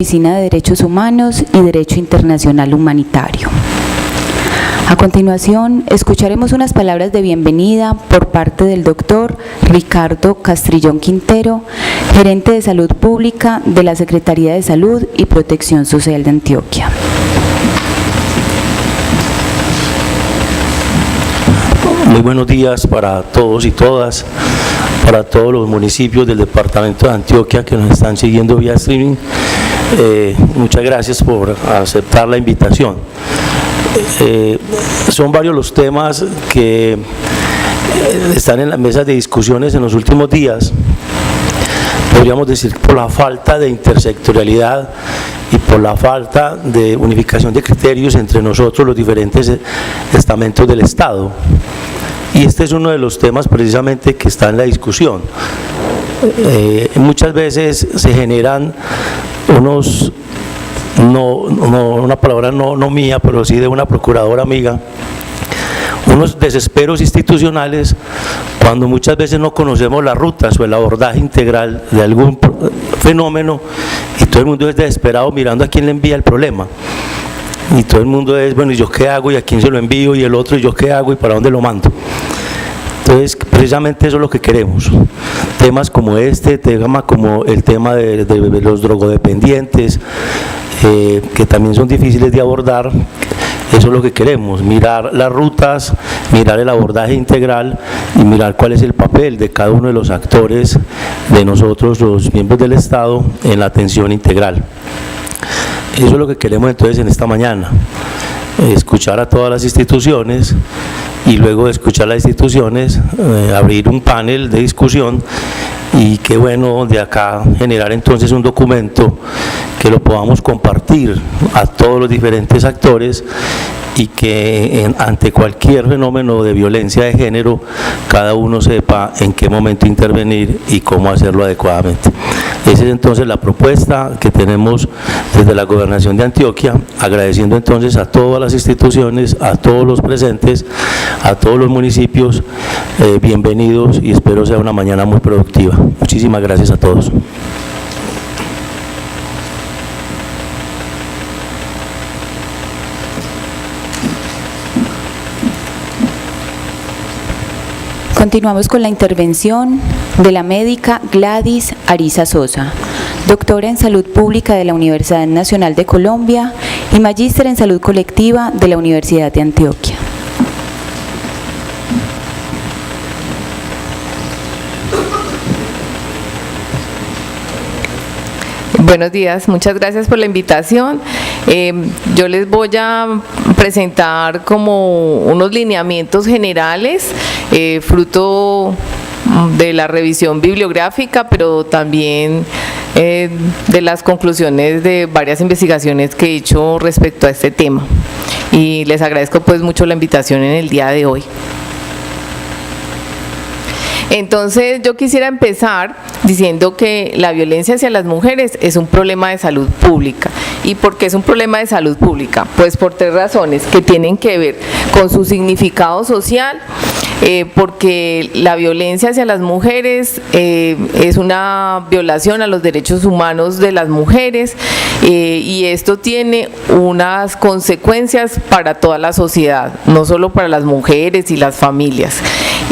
Oficina de Derechos Humanos y Derecho Internacional Humanitario. A continuación, escucharemos unas palabras de bienvenida por parte del doctor Ricardo Castrillón Quintero, gerente de Salud Pública de la Secretaría de Salud y Protección Social de Antioquia. Muy buenos días para todos y todas, para todos los municipios del departamento de Antioquia que nos están siguiendo vía streaming. Muchas gracias por aceptar la invitación. Son varios los temas que están en las mesas de discusiones en los últimos días. Podríamos decir por la falta de intersectorialidad y por la falta de unificación de criterios entre nosotros los diferentes estamentos del Estado. Y este es uno de los temas precisamente que está en la discusión. Muchas veces se generan unos, una palabra no mía, pero sí de una procuradora amiga, unos desesperos institucionales cuando muchas veces no conocemos las rutas o el abordaje integral de algún fenómeno y todo el mundo es desesperado mirando a quién le envía el problema. Y todo el mundo es, bueno, ¿y yo qué hago? ¿Y a quién se lo envío? Y el otro, ¿y yo qué hago? ¿Y para dónde lo mando? Entonces, precisamente eso es lo que queremos. Temas como este, temas como el tema de los drogodependientes, que también son difíciles de abordar. Eso es lo que queremos, mirar las rutas, mirar el abordaje integral y mirar cuál es el papel de cada uno de los actores de nosotros, los miembros del Estado, en la atención integral. Eso es lo que queremos entonces en esta mañana, escuchar a todas las instituciones y luego de escuchar las instituciones, abrir un panel de discusión y qué bueno de acá generar entonces un documento que lo podamos compartir a todos los diferentes actores y que ante cualquier fenómeno de violencia de género cada uno sepa en qué momento intervenir y cómo hacerlo adecuadamente. Esa es entonces la propuesta que tenemos desde la Gobernación de Antioquia, agradeciendo entonces a todas las instituciones, a todos los presentes, a todos los municipios, bienvenidos y espero sea una mañana muy productiva. Muchísimas gracias a todos. Continuamos con la intervención de la médica Gladys Ariza Sosa, doctora en Salud Pública de la Universidad Nacional de Colombia y magíster en Salud Colectiva de la Universidad de Antioquia. Buenos días, muchas gracias por la invitación. Yo les voy a presentar como unos lineamientos generales, fruto de la revisión bibliográfica, pero también de las conclusiones de varias investigaciones que he hecho respecto a este tema. Y les agradezco pues mucho la invitación en el día de hoy. Entonces yo quisiera empezar diciendo que la violencia hacia las mujeres es un problema de salud pública. ¿Y por qué es un problema de salud pública? Pues por tres razones que tienen que ver con su significado social, porque la violencia hacia las mujeres es una violación a los derechos humanos de las mujeres y esto tiene unas consecuencias para toda la sociedad, no solo para las mujeres y las familias.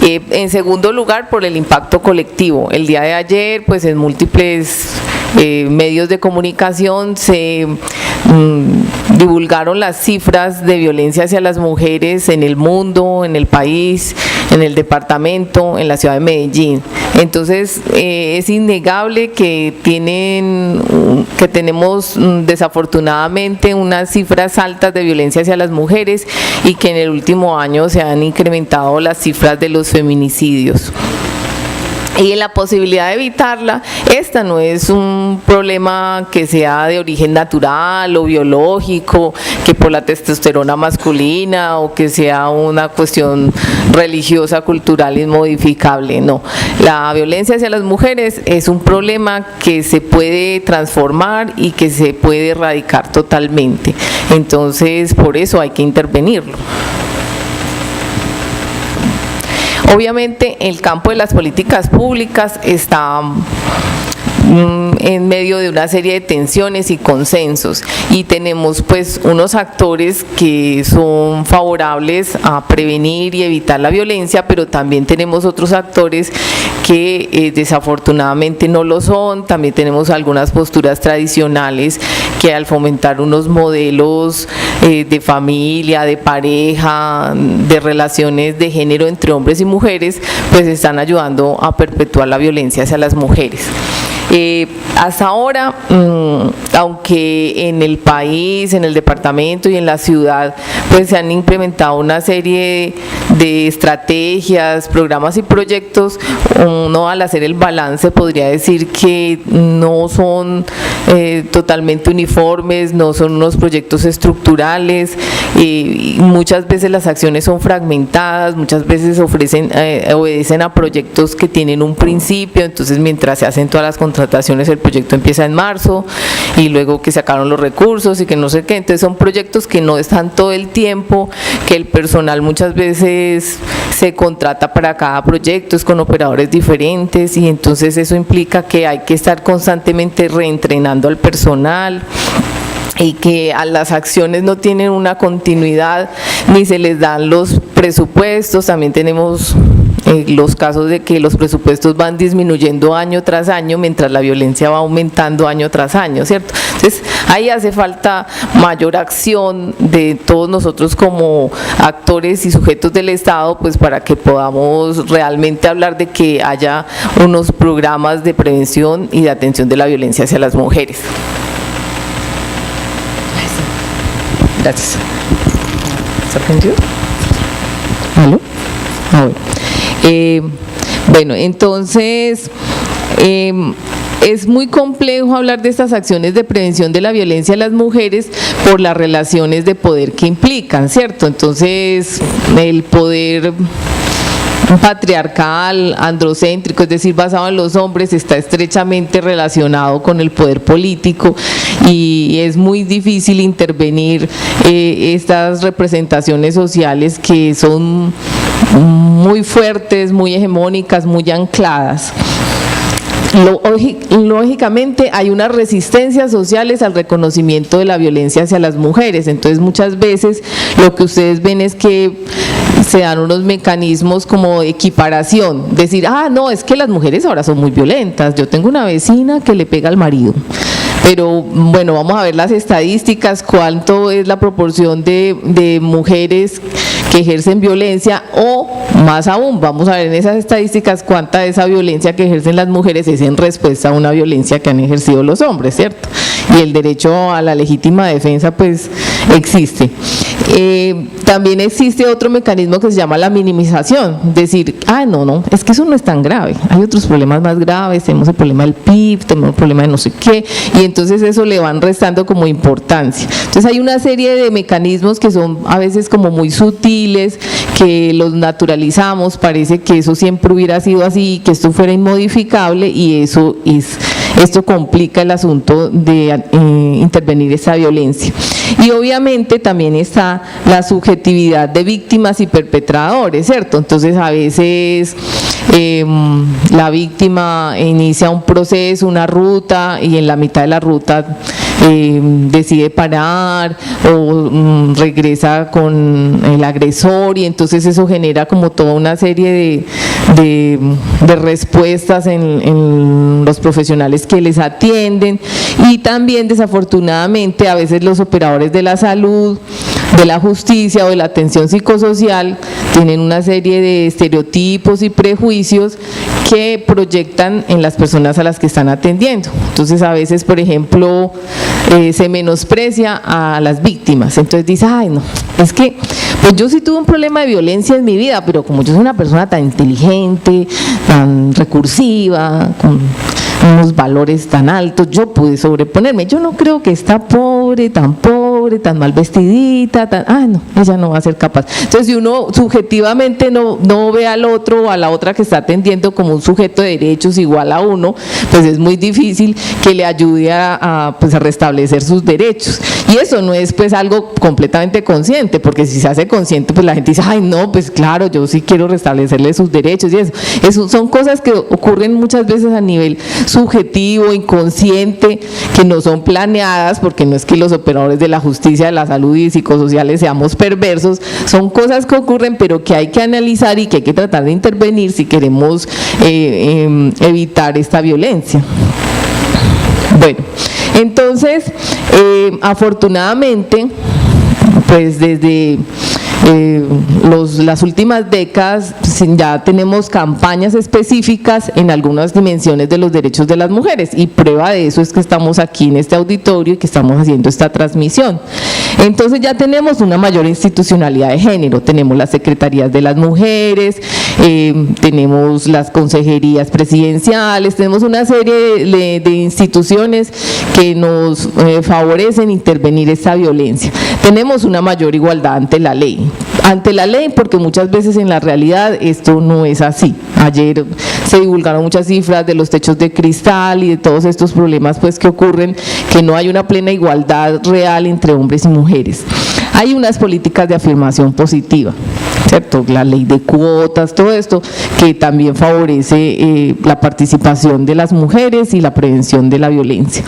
En segundo lugar, por el impacto colectivo. El día de ayer, pues en múltiples medios de comunicación se divulgaron las cifras de violencia hacia las mujeres en el mundo, en el país, en el departamento, en la ciudad de Medellín. Entonces es innegable que tenemos desafortunadamente unas cifras altas de violencia hacia las mujeres y que en el último año se han incrementado las cifras de los feminicidios. Y en la posibilidad de evitarla, esta no es un problema que sea de origen natural o biológico, que por la testosterona masculina o que sea una cuestión religiosa, cultural, inmodificable, no. La violencia hacia las mujeres es un problema que se puede transformar y que se puede erradicar totalmente. Entonces, por eso hay que intervenirlo. Obviamente el campo de las políticas públicas está en medio de una serie de tensiones y consensos, y tenemos pues unos actores que son favorables a prevenir y evitar la violencia, pero también tenemos otros actores que desafortunadamente no lo son. También tenemos algunas posturas tradicionales que, al fomentar unos modelos de familia, de pareja, de relaciones de género entre hombres y mujeres, pues están ayudando a perpetuar la violencia hacia las mujeres. Hasta ahora, aunque en el país, en el departamento y en la ciudad, pues se han implementado una serie de estrategias, programas y proyectos, uno, al hacer el balance, podría decir que no son totalmente uniformes, no son unos proyectos estructurales, y muchas veces las acciones son fragmentadas, muchas veces obedecen a proyectos que tienen un principio. Entonces, mientras se hacen todas las contrataciones, el proyecto empieza en marzo, y luego que sacaron los recursos y que no sé qué. Entonces son proyectos que no están todo el tiempo, que el personal muchas veces se contrata para cada proyecto, es con operadores diferentes, y entonces eso implica que hay que estar constantemente reentrenando al personal, y que a las acciones no tienen una continuidad ni se les dan los presupuestos. También tenemos los casos de que los presupuestos van disminuyendo año tras año, mientras la violencia va aumentando año tras año, ¿cierto? Entonces ahí hace falta mayor acción de todos nosotros como actores y sujetos del Estado, pues para que podamos realmente hablar de que haya unos programas de prevención y de atención de la violencia hacia las mujeres. Gracias. ¿Se aprendió? ¿Aló? Ah, bueno. Bueno, entonces es muy complejo hablar de estas acciones de prevención de la violencia a las mujeres por las relaciones de poder que implican, ¿cierto? Entonces, el poder patriarcal, androcéntrico, es decir, basado en los hombres, está estrechamente relacionado con el poder político, y es muy difícil intervenir estas representaciones sociales que son muy fuertes, muy hegemónicas, muy ancladas. Lógicamente hay unas resistencias sociales al reconocimiento de la violencia hacia las mujeres. Entonces muchas veces lo que ustedes ven es que se dan unos mecanismos como de equiparación, decir, no, es que las mujeres ahora son muy violentas, yo tengo una vecina que le pega al marido. Pero bueno, vamos a ver las estadísticas, cuánto es la proporción de mujeres que ejercen violencia, o más aún, vamos a ver en esas estadísticas cuánta de esa violencia que ejercen las mujeres es en respuesta a una violencia que han ejercido los hombres, ¿cierto? Y el derecho a la legítima defensa pues existe. También existe otro mecanismo que se llama la minimización, decir, no, es que eso no es tan grave, hay otros problemas más graves, tenemos el problema del PIB, tenemos el problema de no sé qué, y entonces eso le van restando como importancia. Entonces hay una serie de mecanismos que son a veces como muy sutiles, que los naturalizamos, parece que eso siempre hubiera sido así, que esto fuera inmodificable, y esto complica el asunto de intervenir esa violencia. Y obviamente también está la subjetividad de víctimas y perpetradores, ¿cierto? Entonces a veces la víctima inicia un proceso, una ruta, y en la mitad de la ruta decide parar o regresa con el agresor, y entonces eso genera como toda una serie de respuestas en los profesionales que les atienden. Y también desafortunadamente a veces los operadores de la salud, de la justicia o de la atención psicosocial tienen una serie de estereotipos y prejuicios que proyectan en las personas a las que están atendiendo. Entonces a veces, por ejemplo, se menosprecia a las víctimas. Entonces dice, no, es que pues yo sí tuve un problema de violencia en mi vida, pero como yo soy una persona tan inteligente, tan recursiva, con unos valores tan altos, yo pude sobreponerme. Yo no creo que está pobre, tan pobre, pobre, tan mal vestidita, no, ella no va a ser capaz. Entonces, si uno subjetivamente no ve al otro o a la otra que está atendiendo como un sujeto de derechos igual a uno, pues es muy difícil que le ayude a restablecer sus derechos. Y eso no es pues algo completamente consciente, porque si se hace consciente, pues la gente dice, ay no, pues claro, yo sí quiero restablecerle sus derechos y eso son cosas que ocurren muchas veces a nivel subjetivo, inconsciente, que no son planeadas, porque no es que los operadores de la justicia, de la salud y psicosociales seamos perversos, son cosas que ocurren, pero que hay que analizar y que hay que tratar de intervenir si queremos evitar esta violencia. Bueno, entonces, afortunadamente, pues desde las últimas décadas ya tenemos campañas específicas en algunas dimensiones de los derechos de las mujeres, y prueba de eso es que estamos aquí en este auditorio y que estamos haciendo esta transmisión. Entonces ya tenemos una mayor institucionalidad de género, tenemos las secretarías de las mujeres, tenemos las consejerías presidenciales, tenemos una serie de instituciones que nos favorecen intervenir esta violencia. Tenemos una mayor igualdad ante la ley, porque muchas veces en la realidad esto no es así. Ayer se divulgaron muchas cifras de los techos de cristal y de todos estos problemas pues que ocurren, que no hay una plena igualdad real entre hombres y mujeres. Hay unas políticas de afirmación positiva, ¿cierto? La ley de cuotas, todo esto que también favorece la participación de las mujeres y la prevención de la violencia.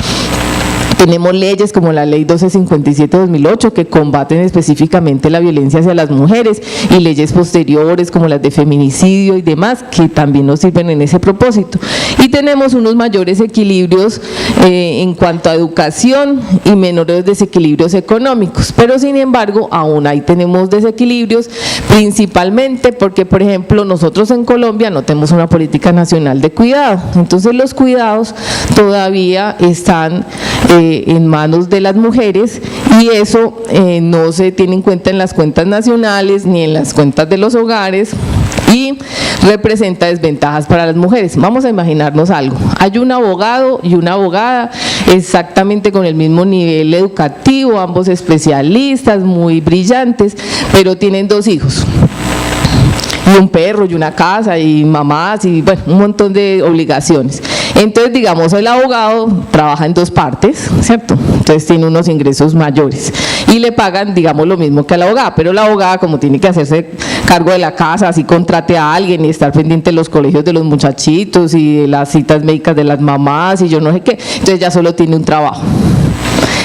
Tenemos leyes como la Ley 1257-2008 que combaten específicamente la violencia hacia las mujeres, y leyes posteriores como las de feminicidio y demás que también nos sirven en ese propósito. Y tenemos unos mayores equilibrios en cuanto a educación y menores desequilibrios económicos, pero sin embargo aún ahí tenemos desequilibrios, principalmente porque, por ejemplo, nosotros en Colombia no tenemos una política nacional de cuidado. Entonces los cuidados todavía están en manos de las mujeres, y eso no se tiene en cuenta en las cuentas nacionales ni en las cuentas de los hogares, y representa desventajas para las mujeres. Vamos a imaginarnos algo: hay un abogado y una abogada exactamente con el mismo nivel educativo, ambos especialistas, muy brillantes, pero tienen 2 hijos. Y un perro y una casa y mamás y bueno, un montón de obligaciones. Entonces, digamos, el abogado trabaja en 2 partes, ¿cierto? Entonces tiene unos ingresos mayores y le pagan, digamos, lo mismo que a la abogada, pero la abogada, como tiene que hacerse cargo de la casa, así contrate a alguien y estar pendiente de los colegios de los muchachitos y de las citas médicas de las mamás y yo no sé qué, entonces ya solo tiene un trabajo.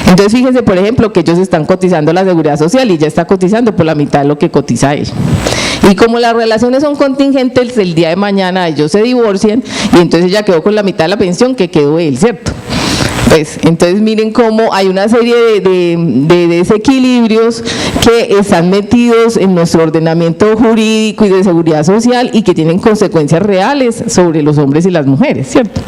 Entonces fíjense, por ejemplo, que ellos están cotizando a la seguridad social y ella está cotizando por la mitad de lo que cotiza él. Y como las relaciones son contingentes, el día de mañana ellos se divorcian y entonces ella quedó con la mitad de la pensión que quedó él, ¿cierto? Pues, entonces miren cómo hay una serie de desequilibrios que están metidos en nuestro ordenamiento jurídico y de seguridad social y que tienen consecuencias reales sobre los hombres y las mujeres, ¿cierto?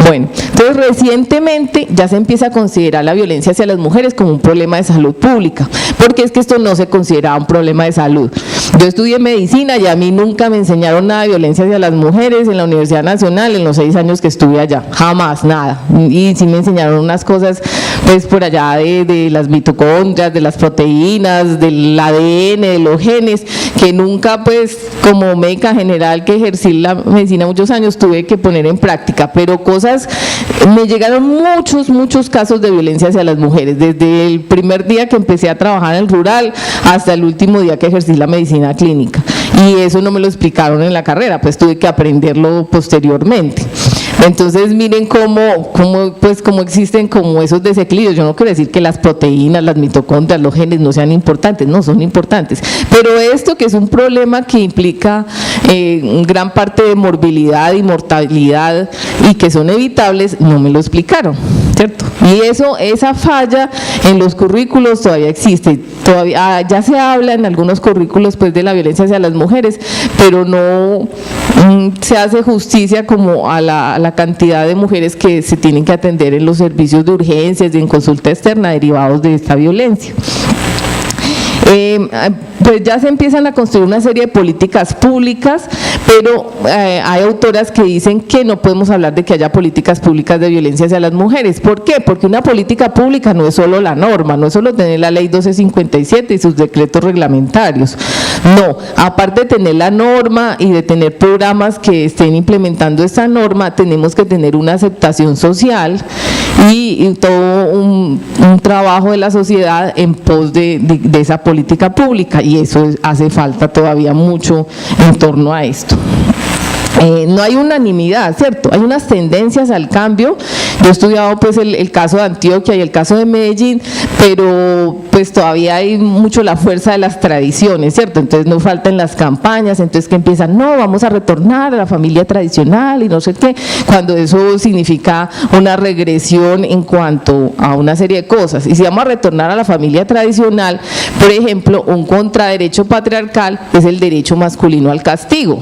Bueno, entonces recientemente ya se empieza a considerar la violencia hacia las mujeres como un problema de salud pública, porque es que esto no se consideraba un problema de salud. Yo estudié medicina y a mí nunca me enseñaron nada de violencia hacia las mujeres en la Universidad Nacional en los 6 años que estuve allá, jamás, nada. Y sí me enseñaron unas cosas pues por allá de las mitocondrias, de las proteínas, del ADN, de los genes, que nunca pues como médica general que ejercí la medicina muchos años tuve que poner en práctica, pero cosas, me llegaron muchos casos de violencia hacia las mujeres, desde el primer día que empecé a trabajar en el rural hasta el último día que ejercí la medicina clínica, y eso no me lo explicaron en la carrera, pues tuve que aprenderlo posteriormente. Entonces miren cómo existen como esos desequilibrios. Yo no quiero decir que las proteínas, las mitocondrias, los genes no sean importantes, no, son importantes, pero esto que es un problema que implica gran parte de morbilidad y mortalidad y que son evitables, no me lo explicaron, ¿cierto? Y esa falla en los currículos todavía existe, todavía ya se habla en algunos currículos pues de la violencia hacia las mujeres, pero no se hace justicia como a la cantidad de mujeres que se tienen que atender en los servicios de urgencias y en consulta externa derivados de esta violencia. Pues ya se empiezan a construir una serie de políticas públicas, pero hay autoras que dicen que no podemos hablar de que haya políticas públicas de violencia hacia las mujeres. ¿Por qué? Porque una política pública no es solo la norma, no es solo tener la ley 1257 y sus decretos reglamentarios. No, aparte de tener la norma y de tener programas que estén implementando esta norma, tenemos que tener una aceptación social y todo un trabajo de la sociedad en pos de esa política pública, y eso hace falta todavía mucho en torno a esto. No hay unanimidad, ¿cierto? Hay unas tendencias al cambio. Yo he estudiado pues el caso de Antioquia y el caso de Medellín, pero pues todavía hay mucho la fuerza de las tradiciones, ¿cierto? Entonces no faltan las campañas, entonces que empiezan, no, vamos a retornar a la familia tradicional y no sé qué, cuando eso significa una regresión en cuanto a una serie de cosas. Y si vamos a retornar a la familia tradicional, por ejemplo, un contraderecho patriarcal es el derecho masculino al castigo,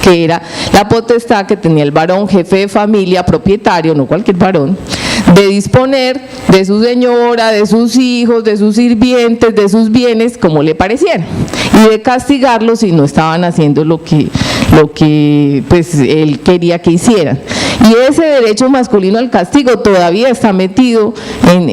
que era la potestad que tenía el varón jefe de familia, propietario, no cualquier varón, de disponer de su señora, de sus hijos, de sus sirvientes, de sus bienes, como le pareciera, y de castigarlos si no estaban haciendo lo que pues él quería que hicieran. Y ese derecho masculino al castigo todavía está metido en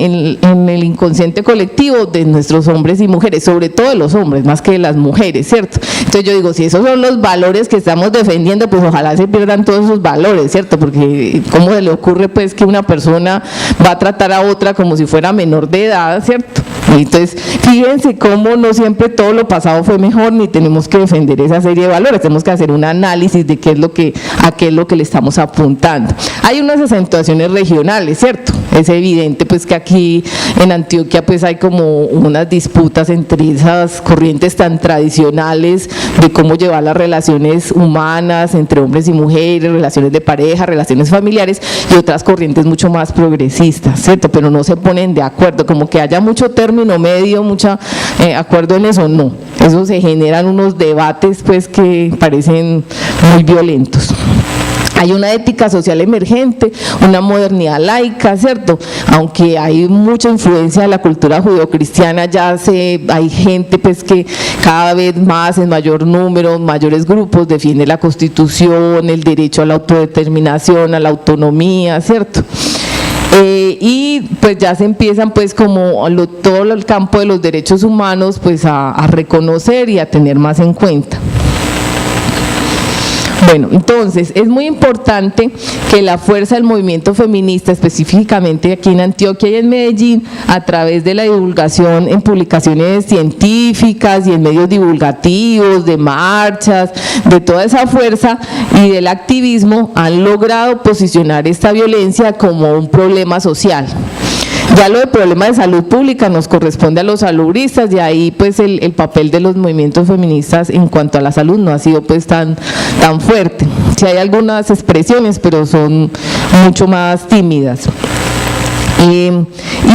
el inconsciente colectivo de nuestros hombres y mujeres, sobre todo de los hombres, más que de las mujeres, ¿cierto? Entonces yo digo, si esos son los valores que estamos defendiendo, pues ojalá se pierdan todos esos valores, ¿cierto? Porque ¿cómo se le ocurre pues que una persona va a tratar a otra como si fuera menor de edad, ¿cierto? Entonces, fíjense cómo no siempre todo lo pasado fue mejor, ni tenemos que defender esa serie de valores, tenemos que hacer un análisis de a qué es lo que le estamos apuntando. Hay unas acentuaciones regionales, ¿cierto? Es evidente pues que aquí en Antioquia pues hay como unas disputas entre esas corrientes tan tradicionales de cómo llevar las relaciones humanas entre hombres y mujeres, relaciones de pareja, relaciones familiares, y otras corrientes mucho más progresistas, ¿cierto? Pero no se ponen de acuerdo, como que haya mucho término medio, mucho acuerdo en eso, no. Eso se generan unos debates pues que parecen muy violentos. Hay una ética social emergente, una modernidad laica, ¿cierto? Aunque hay mucha influencia de la cultura judeocristiana, hay gente pues que cada vez más, en mayor número, mayores grupos, defiende la Constitución, el derecho a la autodeterminación, a la autonomía, ¿cierto? Y pues ya se empiezan pues como todo el campo de los derechos humanos pues a reconocer y a tener más en cuenta. Bueno, entonces es muy importante que la fuerza del movimiento feminista, específicamente aquí en Antioquia y en Medellín, a través de la divulgación en publicaciones científicas y en medios divulgativos, de marchas, de toda esa fuerza y del activismo, han logrado posicionar esta violencia como un problema social. Ya lo del problema de salud pública nos corresponde a los salubristas, y ahí pues el papel de los movimientos feministas en cuanto a la salud no ha sido pues tan fuerte. Sí hay algunas expresiones, pero son mucho más tímidas.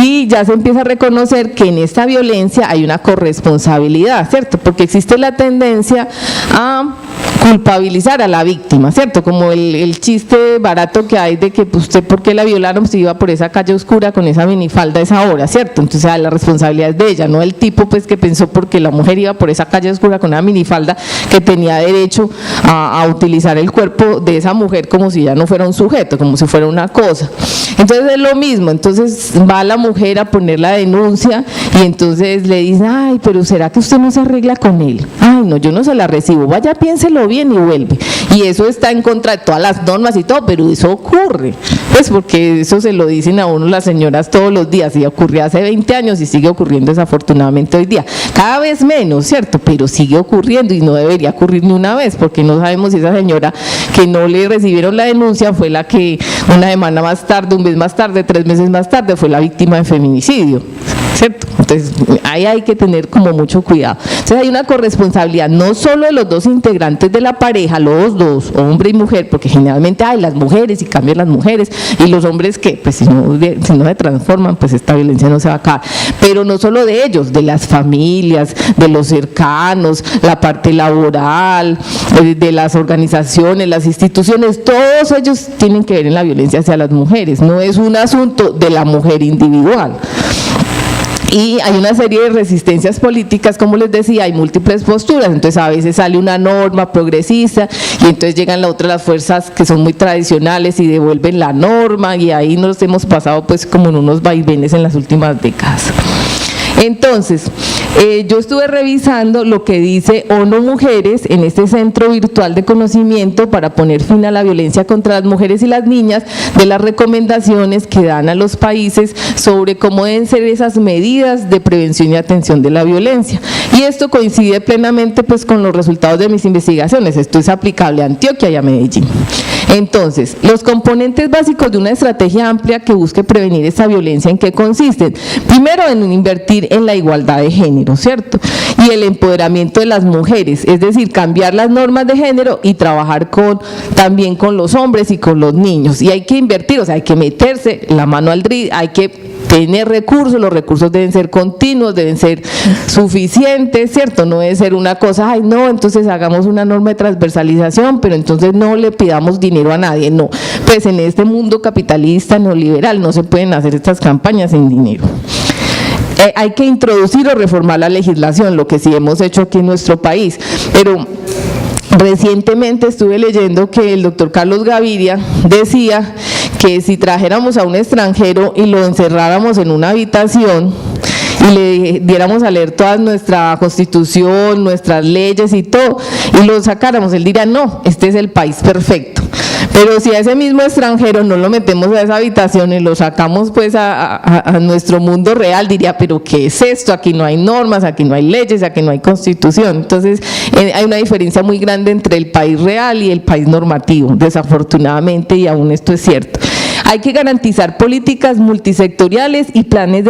Y ya se empieza a reconocer que en esta violencia hay una corresponsabilidad, ¿cierto? Porque existe la tendencia a culpabilizar a la víctima, ¿cierto? Como el chiste barato que hay de que pues, usted, ¿por qué la violaron? Si iba por esa calle oscura con esa minifalda a esa hora, ¿cierto? Entonces la responsabilidad es de ella, no el tipo pues que pensó porque la mujer iba por esa calle oscura con una minifalda que tenía derecho a utilizar el cuerpo de esa mujer como si ya no fuera un sujeto, como si fuera una cosa. Entonces es lo mismo, entonces va la mujer a poner la denuncia y entonces le dicen, ay, pero ¿será que usted no se arregla con él? Ay, no, yo no se la recibo, vaya, piénselo bien y vuelve. Y eso está en contra de todas las normas y todo, pero eso ocurre, pues porque eso se lo dicen a uno las señoras todos los días, y ocurrió hace 20 años y sigue ocurriendo desafortunadamente hoy día, cada vez menos, ¿cierto? Pero sigue ocurriendo y no debería ocurrir ni una vez, porque no sabemos si esa señora que no le recibieron la denuncia fue la que una semana más tarde, un mes más tarde, 3 meses más tarde fue la víctima de feminicidio, ¿cierto? Entonces ahí hay que tener como mucho cuidado. Entonces hay una corresponsabilidad no solo de los dos integrantes de la pareja, los dos, hombre y mujer, porque generalmente hay las mujeres y cambian las mujeres, y los hombres que pues si no se transforman, pues esta violencia no se va a acabar, pero no solo de ellos, de las familias, de los cercanos, la parte laboral, de las organizaciones, las instituciones, todos ellos tienen que ver en la violencia hacia las mujeres, no es un asunto de la mujer individual. Y hay una serie de resistencias políticas, como les decía, hay múltiples posturas, entonces a veces sale una norma progresista y entonces llegan las fuerzas que son muy tradicionales y devuelven la norma, y ahí nos hemos pasado pues como en unos vaivenes en las últimas décadas. Entonces, yo estuve revisando lo que dice ONU Mujeres en este centro virtual de conocimiento para poner fin a la violencia contra las mujeres y las niñas, de las recomendaciones que dan a los países sobre cómo deben ser esas medidas de prevención y atención de la violencia. Y esto coincide plenamente pues con los resultados de mis investigaciones. Esto es aplicable a Antioquia y a Medellín. Entonces, los componentes básicos de una estrategia amplia que busque prevenir esta violencia, ¿en qué consisten? Primero, en invertir en la igualdad de género, ¿cierto? Y el empoderamiento de las mujeres, es decir, cambiar las normas de género y trabajar también con los hombres y con los niños. Y hay que invertir, o sea, hay que meterse la mano al drill, hay que tener recursos, los recursos deben ser continuos, deben ser suficientes, ¿cierto? No debe ser una cosa, ay no, entonces hagamos una norma de transversalización, pero entonces no le pidamos dinero a nadie, no. Pues en este mundo capitalista neoliberal no se pueden hacer estas campañas sin dinero. Hay que introducir o reformar la legislación, lo que sí hemos hecho aquí en nuestro país, pero recientemente estuve leyendo que el doctor Carlos Gaviria decía que si trajéramos a un extranjero y lo encerráramos en una habitación y le diéramos a leer toda nuestra constitución, nuestras leyes y todo, y lo sacáramos, él diría, no, este es el país perfecto. Pero si a ese mismo extranjero no lo metemos a esa habitación y lo sacamos pues a nuestro mundo real, diría, pero ¿qué es esto? Aquí no hay normas, aquí no hay leyes, aquí no hay constitución. Entonces hay una diferencia muy grande entre el país real y el país normativo, desafortunadamente, y aún esto es cierto. Hay que garantizar políticas multisectoriales y planes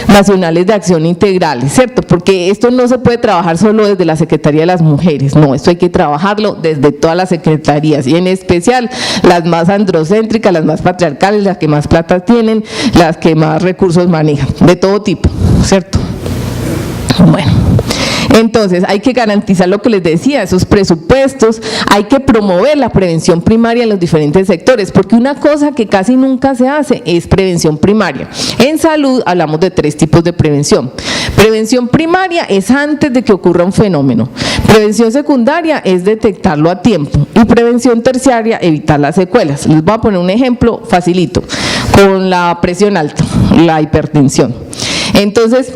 nacionales de acción integrales, ¿cierto? Porque esto no se puede trabajar solo desde la Secretaría de las Mujeres, no, esto hay que trabajarlo desde todas las secretarías, y en especial las más androcéntricas, las más patriarcales, las que más plata tienen, las que más recursos manejan, de todo tipo, ¿cierto? Bueno. Entonces, hay que garantizar lo que les decía, esos presupuestos, hay que promover la prevención primaria en los diferentes sectores, porque una cosa que casi nunca se hace es prevención primaria. En salud hablamos de 3 tipos de prevención. Prevención primaria es antes de que ocurra un fenómeno. Prevención secundaria es detectarlo a tiempo. Y prevención terciaria, evitar las secuelas. Les voy a poner un ejemplo facilito, con la presión alta, la hipertensión. Entonces,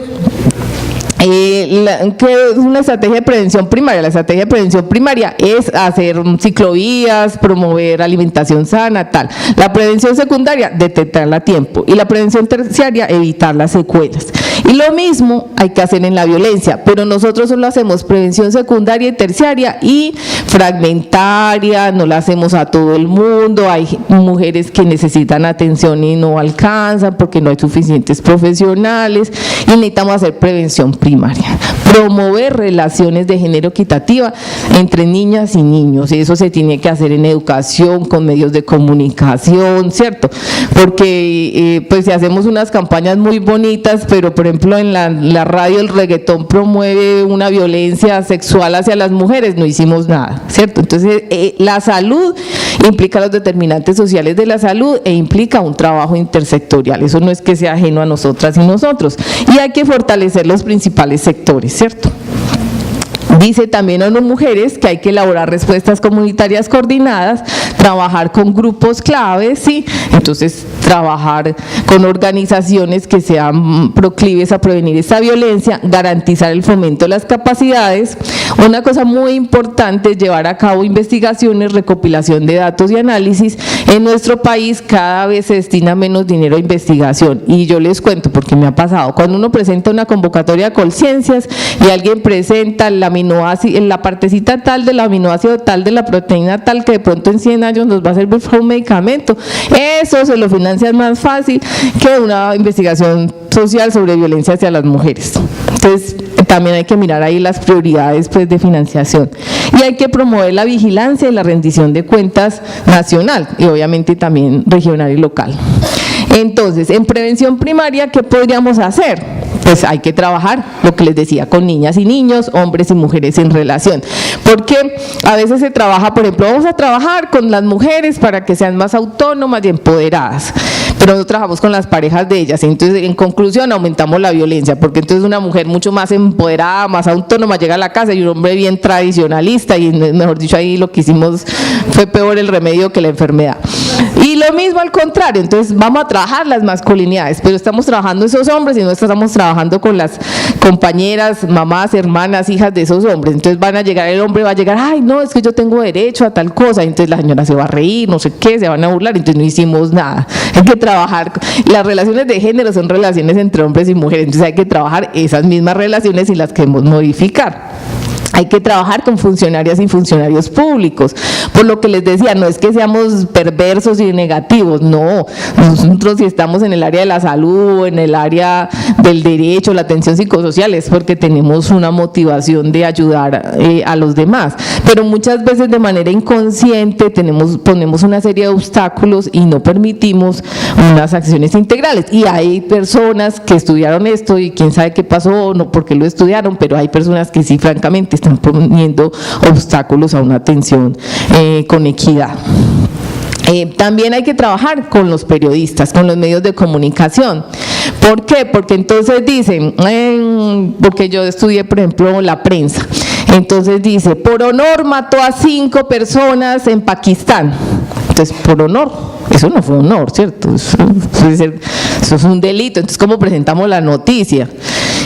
¿qué es una estrategia de prevención primaria? La estrategia de prevención primaria es hacer ciclovías, promover alimentación sana, tal. La prevención secundaria, detectarla a tiempo. Y la prevención terciaria, evitar las secuelas. Y lo mismo hay que hacer en la violencia, pero nosotros solo hacemos prevención secundaria y terciaria y fragmentaria, no la hacemos a todo el mundo. Hay mujeres que necesitan atención y no alcanzan porque no hay suficientes profesionales, y necesitamos hacer prevención primaria, promover relaciones de género equitativa entre niñas y niños, y eso se tiene que hacer en educación, con medios de comunicación, ¿cierto? Porque pues si hacemos unas campañas muy bonitas, pero por ejemplo en la radio el reggaetón promueve una violencia sexual hacia las mujeres, no hicimos nada, ¿cierto? Entonces la salud implica los determinantes sociales de la salud e implica un trabajo intersectorial, eso no es que sea ajeno a nosotras y nosotros, y hay que fortalecer los principales sectores, ¿cierto? Dice también ONU Mujeres que hay que elaborar respuestas comunitarias coordinadas, trabajar con grupos claves, ¿sí? Entonces trabajar con organizaciones que sean proclives a prevenir esta violencia, garantizar el fomento de las capacidades. Una cosa muy importante es llevar a cabo investigaciones, recopilación de datos y análisis. En nuestro país cada vez se destina menos dinero a investigación, y yo les cuento porque me ha pasado, cuando uno presenta una convocatoria de Colciencias y alguien presenta el aminoácido, en la partecita tal del aminoácido tal de la proteína tal que de pronto en 100 años nos va a servir para un medicamento, eso se lo financia más fácil que una investigación social sobre violencia hacia las mujeres. Entonces también hay que mirar ahí las prioridades pues de financiación, y hay que promover la vigilancia y la rendición de cuentas nacional y obviamente también regional y local. Entonces, en prevención primaria, ¿qué podríamos hacer? Pues hay que trabajar, lo que les decía, con niñas y niños, hombres y mujeres en relación, porque a veces se trabaja, por ejemplo, vamos a trabajar con las mujeres para que sean más autónomas y empoderadas, pero nosotros trabajamos con las parejas de ellas. Entonces, en conclusión, aumentamos la violencia, porque entonces una mujer mucho más empoderada, más autónoma llega a la casa, y un hombre bien tradicionalista, y mejor dicho, ahí lo que hicimos fue peor el remedio que la enfermedad. Y lo mismo al contrario, entonces vamos a trabajar las masculinidades, pero estamos trabajando esos hombres y no estamos trabajando con las compañeras, mamás, hermanas, hijas de esos hombres. Entonces van a llegar, el hombre va a llegar, ay no, es que yo tengo derecho a tal cosa, entonces la señora se va a reír, no sé qué, se van a burlar, entonces no hicimos nada. Hay que trabajar, las relaciones de género son relaciones entre hombres y mujeres, entonces hay que trabajar esas mismas relaciones y las queremos modificar. Hay que trabajar con funcionarias y funcionarios públicos. Por lo que les decía, no es que seamos perversos y negativos, no. Nosotros si estamos en el área de la salud, en el área del derecho, la atención psicosocial, es porque tenemos una motivación de ayudar a los demás. Pero muchas veces de manera inconsciente ponemos una serie de obstáculos y no permitimos unas acciones integrales. Y hay personas que estudiaron esto y quién sabe qué pasó, no porque lo estudiaron, pero hay personas que sí, francamente, están poniendo obstáculos a una atención con equidad. También hay que trabajar con los periodistas, con los medios de comunicación. ¿Por qué? Porque entonces dicen, porque yo estudié, por ejemplo, la prensa, entonces dice, por honor mató a 5 personas en Pakistán. Entonces, por honor, eso no fue honor, ¿cierto? Eso es un delito. Entonces, ¿cómo presentamos la noticia?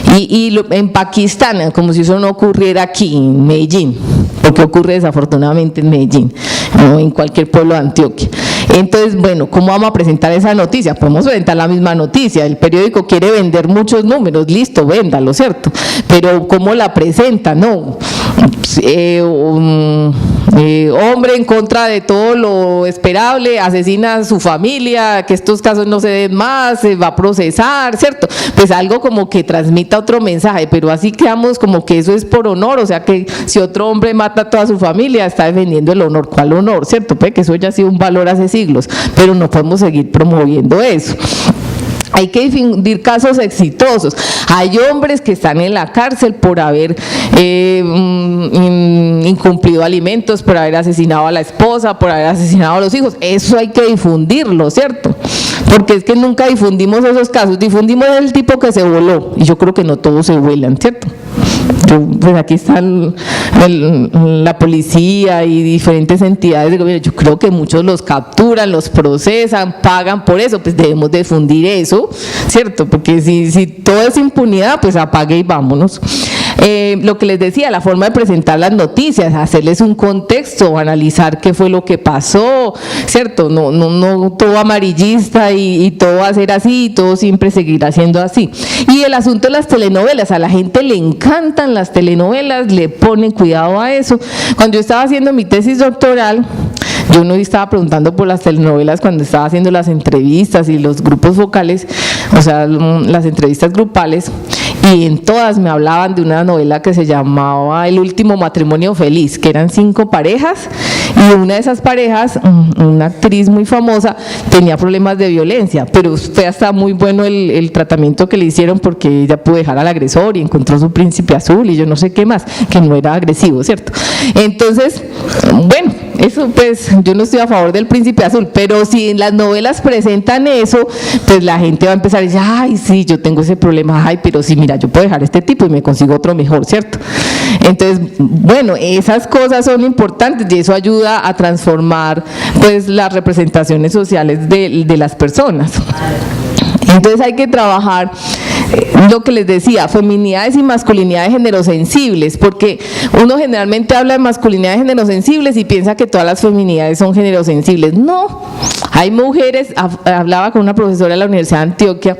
En Pakistán, como si eso no ocurriera aquí, en Medellín, porque ocurre desafortunadamente en Medellín, o en cualquier pueblo de Antioquia. Entonces, bueno, ¿cómo vamos a presentar esa noticia? Podemos presentar la misma noticia, el periódico quiere vender muchos números, listo, véndalo, ¿cierto? Pero ¿cómo la presenta? No, hombre en contra de todo lo esperable, asesina a su familia, que estos casos no se den más, se va a procesar, ¿cierto? Pues algo como que transmita otro mensaje, pero así quedamos como que eso es por honor, o sea que si otro hombre mata a toda su familia, está defendiendo el honor. ¿Cuál honor? ¿Cierto? Pues que eso ya ha sido un valor hace siglos, pero no podemos seguir promoviendo eso. Hay que difundir casos exitosos. Hay hombres que están en la cárcel por haber incumplido alimentos, por haber asesinado a la esposa, por haber asesinado a los hijos. Eso hay que difundirlo, ¿cierto? Porque es que nunca difundimos esos casos. Difundimos el tipo que se voló, y yo creo que no todos se vuelan, ¿cierto? Pues aquí está la policía y diferentes entidades de gobierno. Yo creo que muchos los capturan, los procesan, pagan por eso. Pues debemos difundir eso, ¿cierto? Porque si todo es impunidad, pues apague y vámonos. Lo que les decía, la forma de presentar las noticias, hacerles un contexto, analizar qué fue lo que pasó, ¿cierto? No todo amarillista y todo va a ser así, y todo siempre seguirá siendo así. Y el asunto de las telenovelas, a la gente le encantan las telenovelas, le ponen cuidado a eso. Cuando yo estaba haciendo mi tesis doctoral, yo no estaba preguntando por las telenovelas cuando estaba haciendo las entrevistas y los grupos focales, o sea, las entrevistas grupales, y en todas me hablaban de una novela que se llamaba El último matrimonio feliz, que eran 5 parejas, y una de esas parejas, una actriz muy famosa, tenía problemas de violencia, pero fue hasta muy bueno el tratamiento que le hicieron, porque ella pudo dejar al agresor y encontró su príncipe azul y yo no sé qué más, que no era agresivo, ¿cierto? Entonces, bueno, eso pues yo no estoy a favor del príncipe azul, pero si en las novelas presentan eso, pues la gente va a empezar a decir, ay sí, yo tengo ese problema, ay, pero sí, mira, yo puedo dejar este tipo y me consigo otro mejor, ¿cierto? Entonces, bueno, esas cosas son importantes y eso ayuda a transformar pues las representaciones sociales de las personas. Entonces hay que trabajar lo que les decía, feminidades y masculinidades generosensibles, porque uno generalmente habla de masculinidades generosensibles y piensa que todas las feminidades son generosensibles. No, hay mujeres, hablaba con una profesora de la Universidad de Antioquia,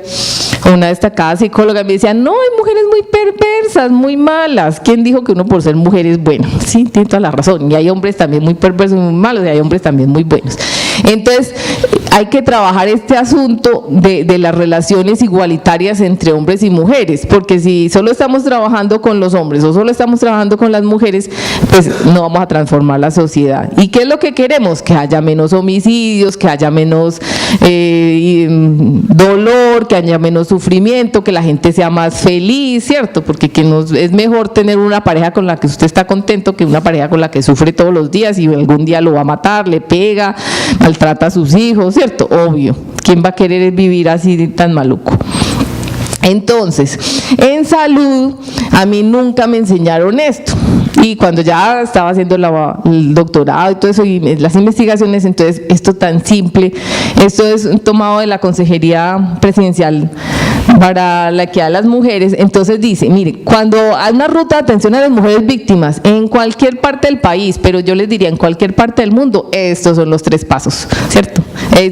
una destacada psicóloga, me decía, no, hay mujeres muy perversas, muy malas. ¿Quién dijo que uno por ser mujer es bueno? Sí, tiene toda la razón. Y hay hombres también muy perversos y muy malos, y hay hombres también muy buenos. Entonces, hay que trabajar este asunto de las relaciones igualitarias entre hombres y mujeres, porque si solo estamos trabajando con los hombres o solo estamos trabajando con las mujeres, pues no vamos a transformar la sociedad. ¿Y qué es lo que queremos? Que haya menos homicidios, que haya menos dolor, que haya menos sufrimiento, que la gente sea más feliz, ¿cierto? Porque es mejor tener una pareja con la que usted está contento que una pareja con la que sufre todos los días y algún día lo va a matar, le pega, maltrata a sus hijos, ¿cierto? ¿cierto? Obvio, ¿quién va a querer vivir así tan maluco? Entonces, en salud, a mí nunca me enseñaron esto. Y cuando ya estaba haciendo el doctorado y todo eso, y las investigaciones, entonces esto tan simple, esto es tomado de la Consejería Presidencial para la Equidad de las Mujeres. Entonces dice, mire, cuando hay una ruta de atención a las mujeres víctimas en cualquier parte del país, pero yo les diría en cualquier parte del mundo, estos son los 3 pasos, ¿cierto?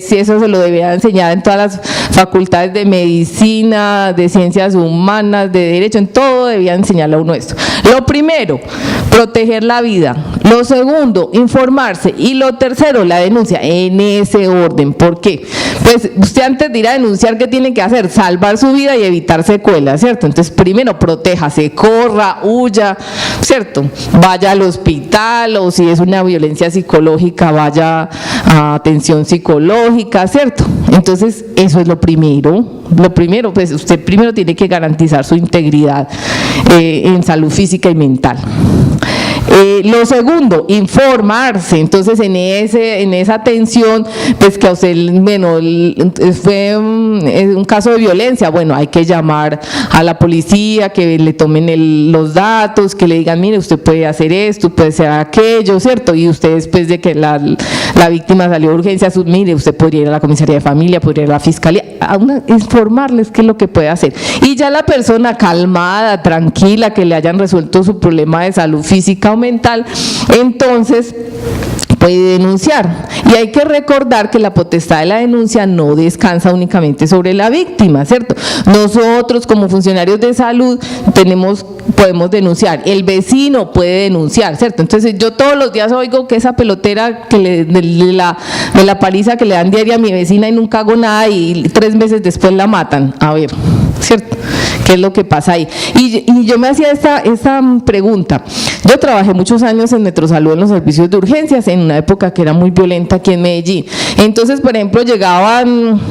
Si eso se lo debería enseñar en todas las facultades de medicina, de ciencias humanas, de derecho, en todo debía enseñarle a uno esto. Lo primero, proteger la vida. Lo segundo, informarse. Y lo tercero, la denuncia, en ese orden. ¿Por qué? Pues usted antes de ir a denunciar, ¿qué tiene que hacer? Salvar su vida y evitar secuelas, ¿cierto? Entonces, primero, protéjase, corra, huya, ¿cierto? Vaya al hospital, o si es una violencia psicológica, vaya a atención psicológica, ¿cierto? Entonces, eso es lo primero. Lo primero, pues usted primero tiene que garantizar su integridad en salud física y mental. Lo segundo, informarse. Entonces, en esa atención, pues que a usted, bueno, fue un caso de violencia, bueno, hay que llamar a la policía, que le tomen los datos, que le digan, mire, usted puede hacer esto, puede hacer aquello, ¿cierto? Y usted, después de que la víctima salió de urgencia, mire, usted podría ir a la comisaría de familia, podría ir a la fiscalía, informarles qué es lo que puede hacer. Y ya la persona calmada, tranquila, que le hayan resuelto su problema de salud física o mental, entonces puede denunciar. Y hay que recordar que la potestad de la denuncia no descansa únicamente sobre la víctima, ¿cierto? Nosotros, como funcionarios de salud, podemos denunciar, el vecino puede denunciar, ¿cierto? Entonces yo todos los días oigo que esa pelotera de la paliza que le dan diaria a mi vecina y nunca hago nada, y 3 meses después la matan. A ver, ¿cierto? ¿Qué es lo que pasa ahí? Y yo me hacía esta pregunta. Yo trabajé muchos años en Metrosalud en los servicios de urgencias, en una época que era muy violenta aquí en Medellín. Entonces, por ejemplo, llegaban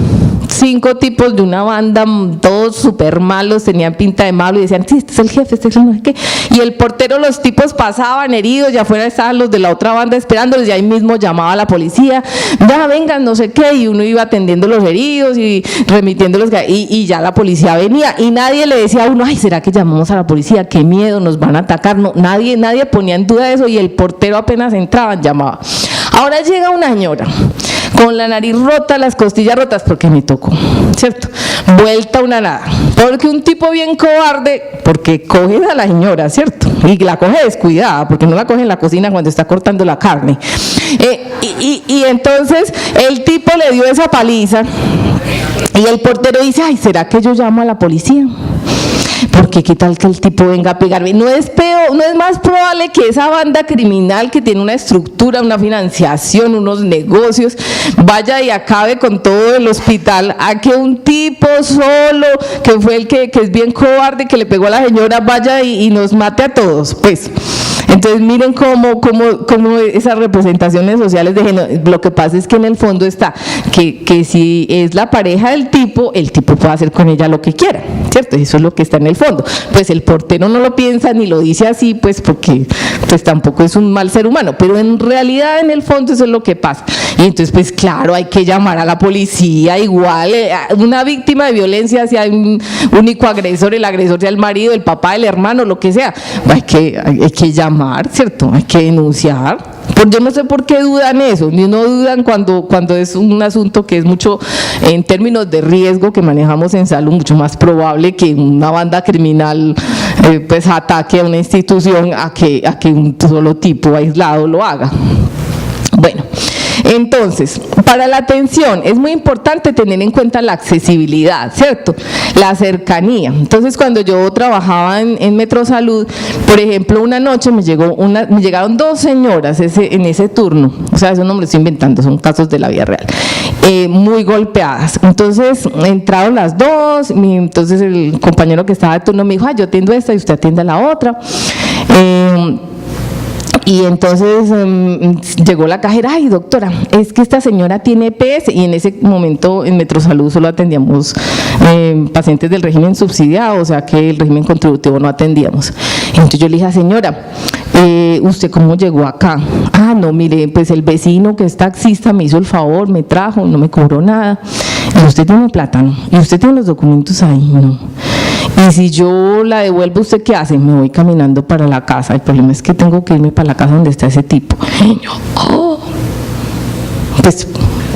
5 tipos de una banda, todos súper malos, tenían pinta de malo y decían, sí, este es el jefe, este es el no sé qué. Y el portero, los tipos pasaban heridos, ya afuera estaban los de la otra banda esperándolos, y ahí mismo llamaba a la policía, ya vengan, no sé qué, y uno iba atendiendo los heridos y remitiéndolos, y ya la policía venía, y nadie le decía a uno, ay, ¿será que llamamos a la policía? Qué miedo, nos van a atacar. No, nadie ponía en duda eso, y el portero apenas entraba, llamaba. Ahora llega una señora con la nariz rota, las costillas rotas, porque me tocó, ¿cierto? Vuelta una nada, porque un tipo bien cobarde, porque coge a la señora, ¿cierto? Y la coge descuidada, porque no la coge en la cocina cuando está cortando la carne. Y entonces el tipo le dio esa paliza, y el portero dice, ay, ¿será que yo llamo a la policía? Porque qué tal que el tipo venga a pegarme. No es más probable que esa banda criminal que tiene una estructura, una financiación, unos negocios, vaya y acabe con todo el hospital, a que un tipo solo, que fue el que es bien cobarde, que le pegó a la señora, vaya y nos mate a todos, pues. Entonces miren cómo esas representaciones sociales de género. Lo que pasa es que en el fondo está que si es la pareja del tipo, el tipo puede hacer con ella lo que quiera, ¿cierto? Eso es lo que está en el fondo. Pues el portero no lo piensa ni lo dice así, pues porque pues tampoco es un mal ser humano, pero en realidad en el fondo eso es lo que pasa. Y entonces pues claro, hay que llamar a la policía, igual una víctima de violencia, si hay un único agresor, el agresor sea el marido, el papá, el hermano, lo que sea, hay que llamar, ¿cierto? Hay que denunciar. Yo no sé por qué dudan eso, ni no dudan cuando es un asunto que es mucho, en términos de riesgo que manejamos en salud, mucho más probable que una banda criminal pues ataque a una institución a que un solo tipo aislado lo haga. Bueno, entonces, para la atención es muy importante tener en cuenta la accesibilidad, ¿cierto? La cercanía. Entonces, cuando yo trabajaba en Metrosalud, por ejemplo, una noche me llegaron 2 señoras en ese turno, o sea, eso no me lo estoy inventando, son casos de la vida real, muy golpeadas. Entonces, entraron las 2, entonces el compañero que estaba de turno me dijo, yo atiendo esta y usted atiende a la otra. Y entonces llegó la cajera, ay doctora, es que esta señora tiene EPS, y en ese momento en Metrosalud solo atendíamos pacientes del régimen subsidiado, o sea que el régimen contributivo no atendíamos. Entonces yo le dije, señora, ¿usted cómo llegó acá? Ah, no, mire, pues el vecino que es taxista me hizo el favor, me trajo, no me cobró nada. ¿Y usted tiene plata? No. ¿Y usted tiene los documentos ahí? No. Y si yo la devuelvo, ¿usted qué hace? Me voy caminando para la casa. El problema es que tengo que irme para la casa donde está ese tipo. Y yo, pues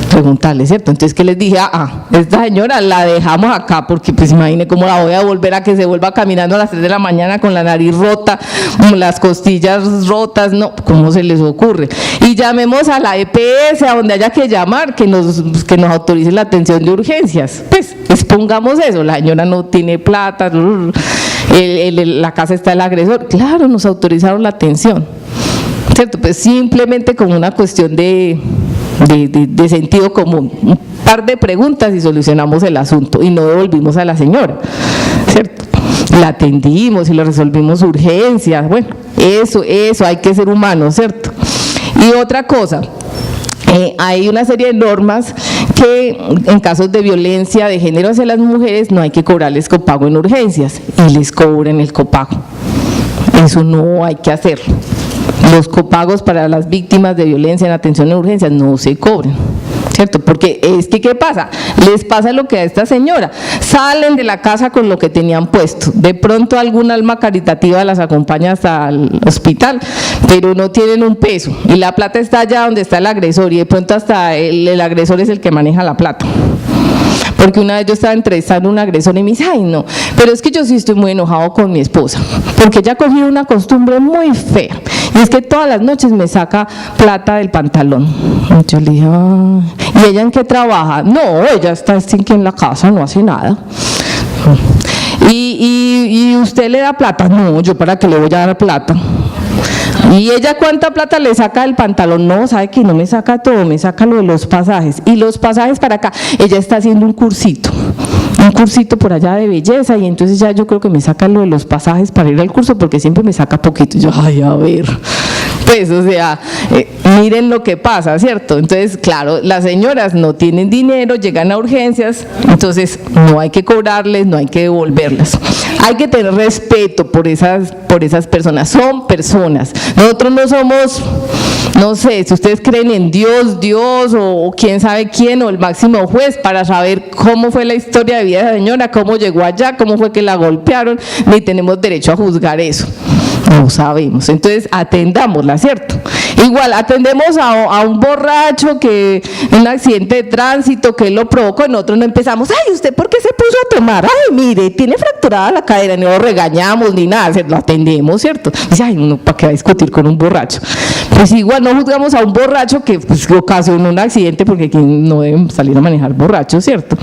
preguntarle, ¿cierto? Entonces, ¿qué les dije? Esta señora la dejamos acá, porque pues imagine cómo la voy a volver a que se vuelva caminando a las 3 de la mañana con la nariz rota, las costillas rotas, no, ¿cómo se les ocurre? Y llamemos a la EPS, a donde haya que llamar, que nos autorice la atención de urgencias. Pues expongamos eso, la señora no tiene plata, la casa está el agresor, claro, nos autorizaron la atención, ¿cierto? Pues simplemente como una cuestión de sentido común, un par de preguntas y solucionamos el asunto y no devolvimos a la señora, ¿cierto? La atendimos y le resolvimos urgencias. Bueno, eso hay que ser humano, ¿cierto? Y otra cosa, hay una serie de normas que en casos de violencia de género hacia las mujeres no hay que cobrarles copago en urgencias y les cobran el copago. Eso no hay que hacerlo. Los copagos para las víctimas de violencia en atención en urgencias no se cobran, ¿cierto? Porque es que, ¿qué pasa? Les pasa lo que a esta señora, salen de la casa con lo que tenían puesto, de pronto algún alma caritativa las acompaña hasta el hospital, pero no tienen un peso, y la plata está allá donde está el agresor, y de pronto hasta el agresor es el que maneja la plata. Porque una vez yo estaba entrevistando a un agresor y me dice, ay no, pero es que yo sí estoy muy enojado con mi esposa, porque ella ha cogido una costumbre muy fea, y es que todas las noches me saca plata del pantalón. Y yo le dije, ¿y ella en qué trabaja? No, ella está aquí en la casa, no hace nada. ¿Y usted le da plata? No, yo para qué le voy a dar plata. ¿Y ella cuánta plata le saca del pantalón? No, sabe que no me saca todo, me saca lo de los pasajes. Y los pasajes para acá, ella está haciendo un cursito por allá de belleza, y entonces ya yo creo que me saca lo de los pasajes para ir al curso, porque siempre me saca poquito. Y yo, ay, a ver, pues, o sea, miren lo que pasa, ¿cierto? Entonces, claro, las señoras no tienen dinero, llegan a urgencias, entonces no hay que cobrarles, no hay que devolverlas. Hay que tener respeto por esas personas, son personas. Nosotros no somos, no sé, si ustedes creen en Dios o quién sabe quién o el máximo juez para saber cómo fue la historia de vida de la señora, cómo llegó allá, cómo fue que la golpearon, ni tenemos derecho a juzgar eso. No sabemos, entonces atendámosla, ¿cierto? Igual atendemos a un borracho que en un accidente de tránsito que él lo provocó, nosotros no empezamos, ay, ¿usted por qué se puso a tomar? Ay, mire, tiene fracturada la cadera, no lo regañamos ni nada, lo atendemos, ¿cierto? Dice, ay, uno, ¿para qué va a discutir con un borracho? Pues igual no juzgamos a un borracho que pues, ocasionó un accidente, porque aquí no deben salir a manejar borrachos, ¿cierto?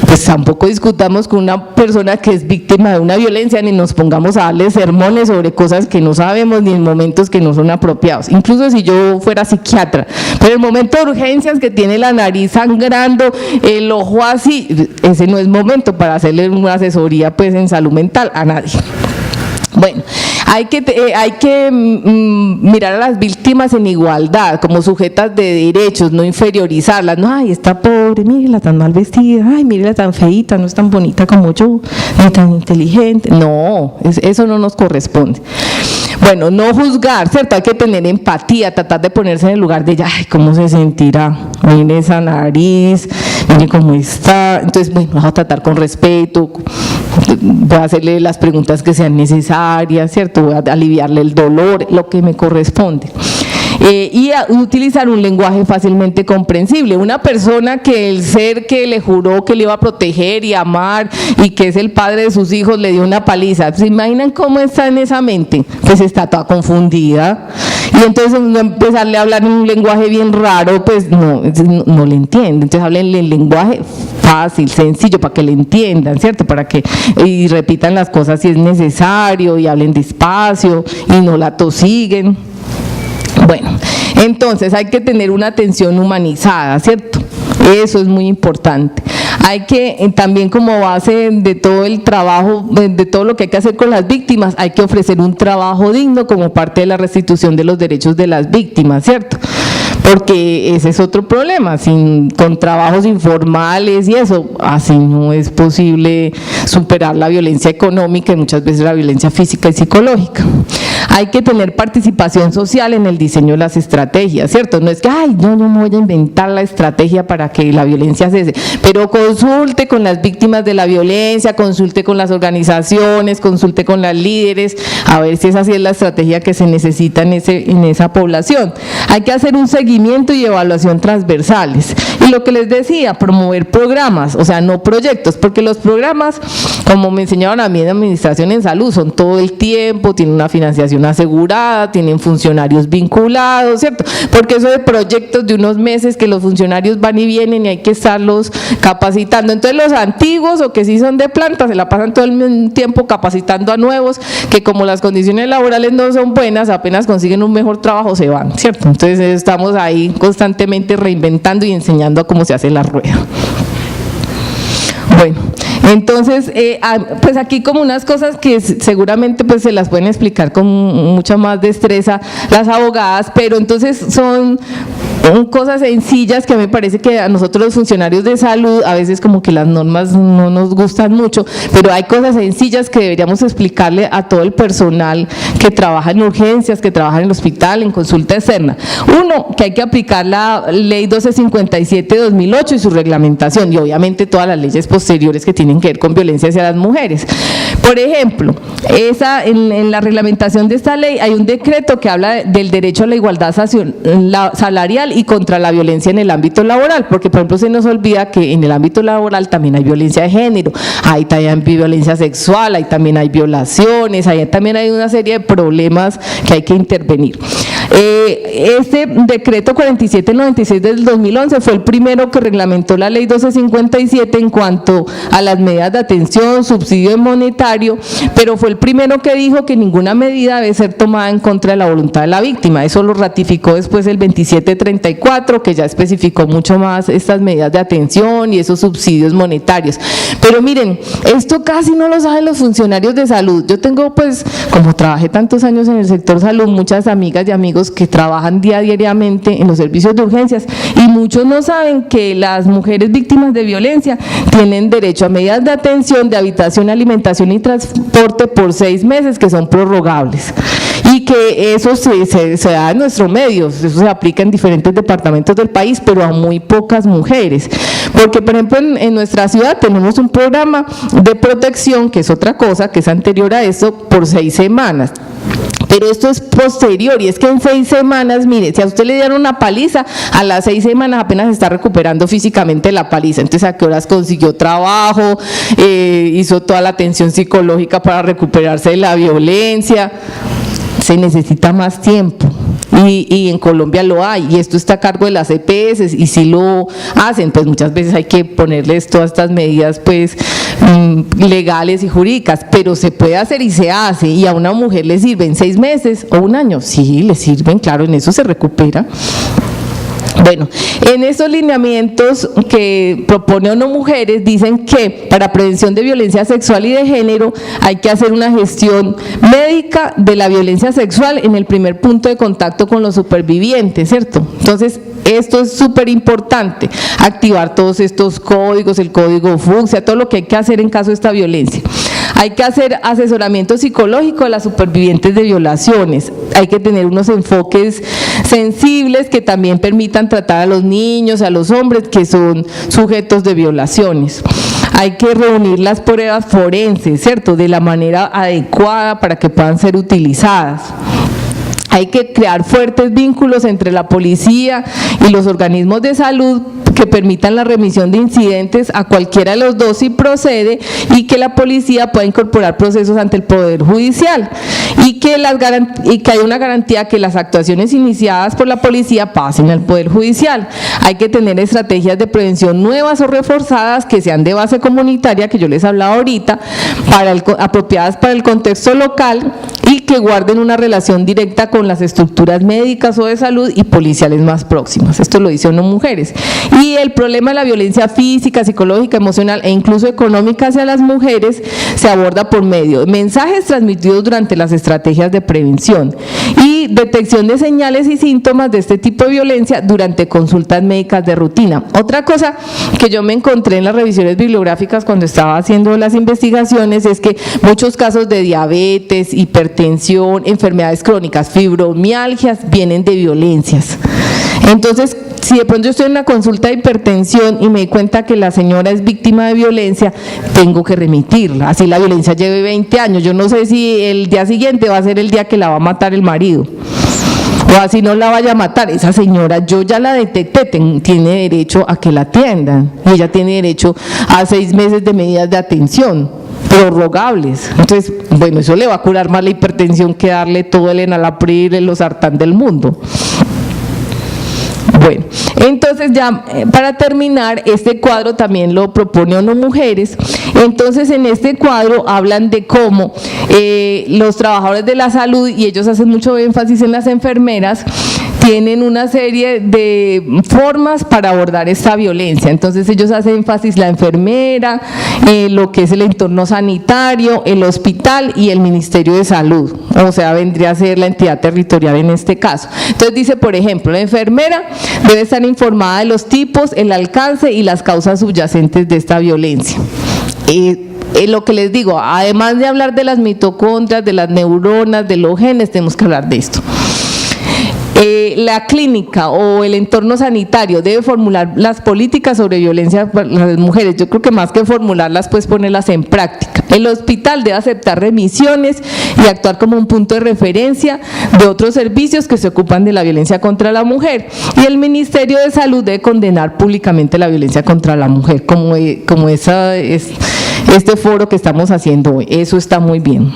Pues tampoco discutamos con una persona que es víctima de una violencia, ni nos pongamos a darle sermones sobre cosas que no sabemos, ni en momentos que no son apropiados. Incluso si yo fuera psiquiatra, pero el momento de urgencias que tiene la nariz sangrando, el ojo así, ese no es momento para hacerle una asesoría pues en salud mental a nadie. Bueno, hay que mirar a las víctimas en igualdad, como sujetas de derechos, no inferiorizarlas. No, ay, está pobre, mírela tan mal vestida, ay, mírela tan feíta, no es tan bonita como yo, ni tan inteligente. No, eso no nos corresponde. Bueno, no juzgar, ¿cierto? Hay que tener empatía, tratar de ponerse en el lugar de ella, ay, ¿cómo se sentirá? Mire esa nariz, mire cómo está. Entonces, bueno, vamos a tratar con respeto, voy a hacerle las preguntas que sean necesarias, ¿cierto? Voy a aliviarle el dolor, lo que me corresponde. Y a utilizar un lenguaje fácilmente comprensible. Una persona que el ser que le juró que le iba a proteger y amar y que es el padre de sus hijos le dio una paliza. ¿Se imaginan cómo está en esa mente? Pues está toda confundida. Y entonces empezarle a hablar en un lenguaje bien raro, pues no le entiende. Entonces háblenle el lenguaje fácil, sencillo, para que le entiendan, ¿cierto? Y repitan las cosas si es necesario, y hablen despacio y no la tosiguen. Bueno, entonces hay que tener una atención humanizada, ¿cierto? Eso es muy importante. Hay que también, como base de todo el trabajo, de todo lo que hay que hacer con las víctimas, hay que ofrecer un trabajo digno como parte de la restitución de los derechos de las víctimas, ¿cierto? porque ese es otro problema, con trabajos informales y eso, así no es posible superar la violencia económica y muchas veces la violencia física y psicológica. Hay que tener participación social en el diseño de las estrategias, ¿cierto? No es que, ay, no me voy a inventar la estrategia para que la violencia cese, pero consulte con las víctimas de la violencia, consulte con las organizaciones, consulte con las líderes, a ver si esa sí es la estrategia que se necesita en esa población. Hay que hacer un seguimiento y evaluación transversales. Y lo que les decía, promover programas, o sea, no proyectos, porque los programas, como me enseñaron a mí en administración en salud, son todo el tiempo, tienen una financiación asegurada, tienen funcionarios vinculados, ¿cierto? Porque eso de proyectos de unos meses que los funcionarios van y vienen y hay que estarlos capacitando. Entonces los antiguos o que sí son de planta se la pasan todo el tiempo capacitando a nuevos que como las condiciones laborales no son buenas, apenas consiguen un mejor trabajo se van, ¿cierto? Entonces estamos ahí constantemente reinventando y enseñando a cómo se hace la rueda. Bueno, entonces, pues aquí como unas cosas que seguramente pues se las pueden explicar con mucha más destreza las abogadas, pero entonces son cosas sencillas que me parece que a nosotros los funcionarios de salud a veces como que las normas no nos gustan mucho, pero hay cosas sencillas que deberíamos explicarle a todo el personal que trabaja en urgencias, que trabaja en el hospital, en consulta externa. Uno, que hay que aplicar la ley 1257 de 2008 y su reglamentación, y obviamente todas las leyes posteriores que tienen que ver con violencia hacia las mujeres. Por ejemplo, en la reglamentación de esta ley hay un decreto que habla del derecho a la igualdad salarial y contra la violencia en el ámbito laboral, porque por ejemplo se nos olvida que en el ámbito laboral también hay violencia de género, hay también violencia sexual, ahí también hay violaciones, ahí también hay una serie de problemas que hay que intervenir. Este decreto 4796 del 2011 fue el primero que reglamentó la ley 1257 en cuanto a las medidas de atención, subsidio monetario, pero fue el primero que dijo que ninguna medida debe ser tomada en contra de la voluntad de la víctima. Eso lo ratificó después el 2734, que ya especificó mucho más estas medidas de atención y esos subsidios monetarios. Pero miren, esto casi no lo saben los funcionarios de salud. Yo tengo pues, como trabajé tantos años en el sector salud, muchas amigas y amigos que trabajan diariamente en los servicios de urgencias y muchos no saben que las mujeres víctimas de violencia tienen derecho a medidas de atención, de habitación, alimentación y transporte por 6 meses que son prorrogables. Y que eso se da en nuestro medio, eso se aplica en diferentes departamentos del país, pero a muy pocas mujeres. Porque, por ejemplo, en nuestra ciudad tenemos un programa de protección, que es otra cosa, que es anterior a esto, por 6 semanas. Pero esto es posterior, y es que en 6 semanas, mire, si a usted le dieron una paliza, a las 6 semanas apenas se está recuperando físicamente la paliza. Entonces, ¿a qué horas consiguió trabajo? Hizo toda la atención psicológica para recuperarse de la violencia. Se necesita más tiempo. Y en Colombia lo hay, y esto está a cargo de las EPS, y si lo hacen, pues muchas veces hay que ponerles todas estas medidas pues legales y jurídicas, pero se puede hacer y se hace, y a una mujer le sirven 6 meses o 1 año, sí, le sirven, claro, en eso se recupera. Bueno, en estos lineamientos que propone ONU Mujeres dicen que para prevención de violencia sexual y de género hay que hacer una gestión médica de la violencia sexual en el primer punto de contacto con los supervivientes, ¿cierto? Entonces, esto es súper importante, activar todos estos códigos, el código fucsia, todo lo que hay que hacer en caso de esta violencia. Hay que hacer asesoramiento psicológico a las supervivientes de violaciones, hay que tener unos enfoques sensibles que también permitan tratar a los niños, a los hombres que son sujetos de violaciones. Hay que reunir las pruebas forenses, ¿cierto?, de la manera adecuada para que puedan ser utilizadas. Hay que crear fuertes vínculos entre la policía y los organismos de salud que permitan la remisión de incidentes a cualquiera de los dos si procede, y que la policía pueda incorporar procesos ante el Poder Judicial, y que haya una garantía que las actuaciones iniciadas por la policía pasen al Poder Judicial. Hay que tener estrategias de prevención nuevas o reforzadas que sean de base comunitaria, que yo les hablaba ahorita, apropiadas para el contexto local, y que que guarden una relación directa con las estructuras médicas o de salud y policiales más próximas. Esto lo dice ONU Mujeres. Y el problema de la violencia física, psicológica, emocional e incluso económica hacia las mujeres se aborda por medio de mensajes transmitidos durante las estrategias de prevención y detección de señales y síntomas de este tipo de violencia durante consultas médicas de rutina. Otra cosa que yo me encontré en las revisiones bibliográficas cuando estaba haciendo las investigaciones es que muchos casos de diabetes, hipertensión, enfermedades crónicas, fibromialgias vienen de violencias. Entonces, si de pronto yo estoy en una consulta de hipertensión y me di cuenta que la señora es víctima de violencia, tengo que remitirla, así la violencia lleve 20 años. Yo no sé si el día siguiente va a ser el día que la va a matar el marido, o así no la vaya a matar. Esa señora yo ya la detecté, tiene derecho a que la atiendan, y ella tiene derecho a 6 meses de medidas de atención prorrogables. Entonces, bueno, eso le va a curar más la hipertensión que darle todo el enalapril, el losartán del mundo. Bueno, entonces ya para terminar, este cuadro también lo propone ONU Mujeres. Entonces en este cuadro hablan de cómo los trabajadores de la salud, y ellos hacen mucho énfasis en las enfermeras, tienen una serie de formas para abordar esta violencia. Entonces ellos hacen énfasis la enfermera, lo que es el entorno sanitario, el hospital y el Ministerio de Salud, o sea, vendría a ser la entidad territorial en este caso. Entonces dice, por ejemplo, la enfermera debe estar informada de los tipos, el alcance y las causas subyacentes de esta violencia. Lo que les digo, además de hablar de las mitocondrias, de las neuronas, de los genes, tenemos que hablar de esto. La clínica o el entorno sanitario debe formular las políticas sobre violencia para las mujeres. Yo creo que más que formularlas, pues ponerlas en práctica. El hospital debe aceptar remisiones y actuar como un punto de referencia de otros servicios que se ocupan de la violencia contra la mujer. Y el Ministerio de Salud debe condenar públicamente la violencia contra la mujer, como este foro que estamos haciendo hoy. Eso está muy bien.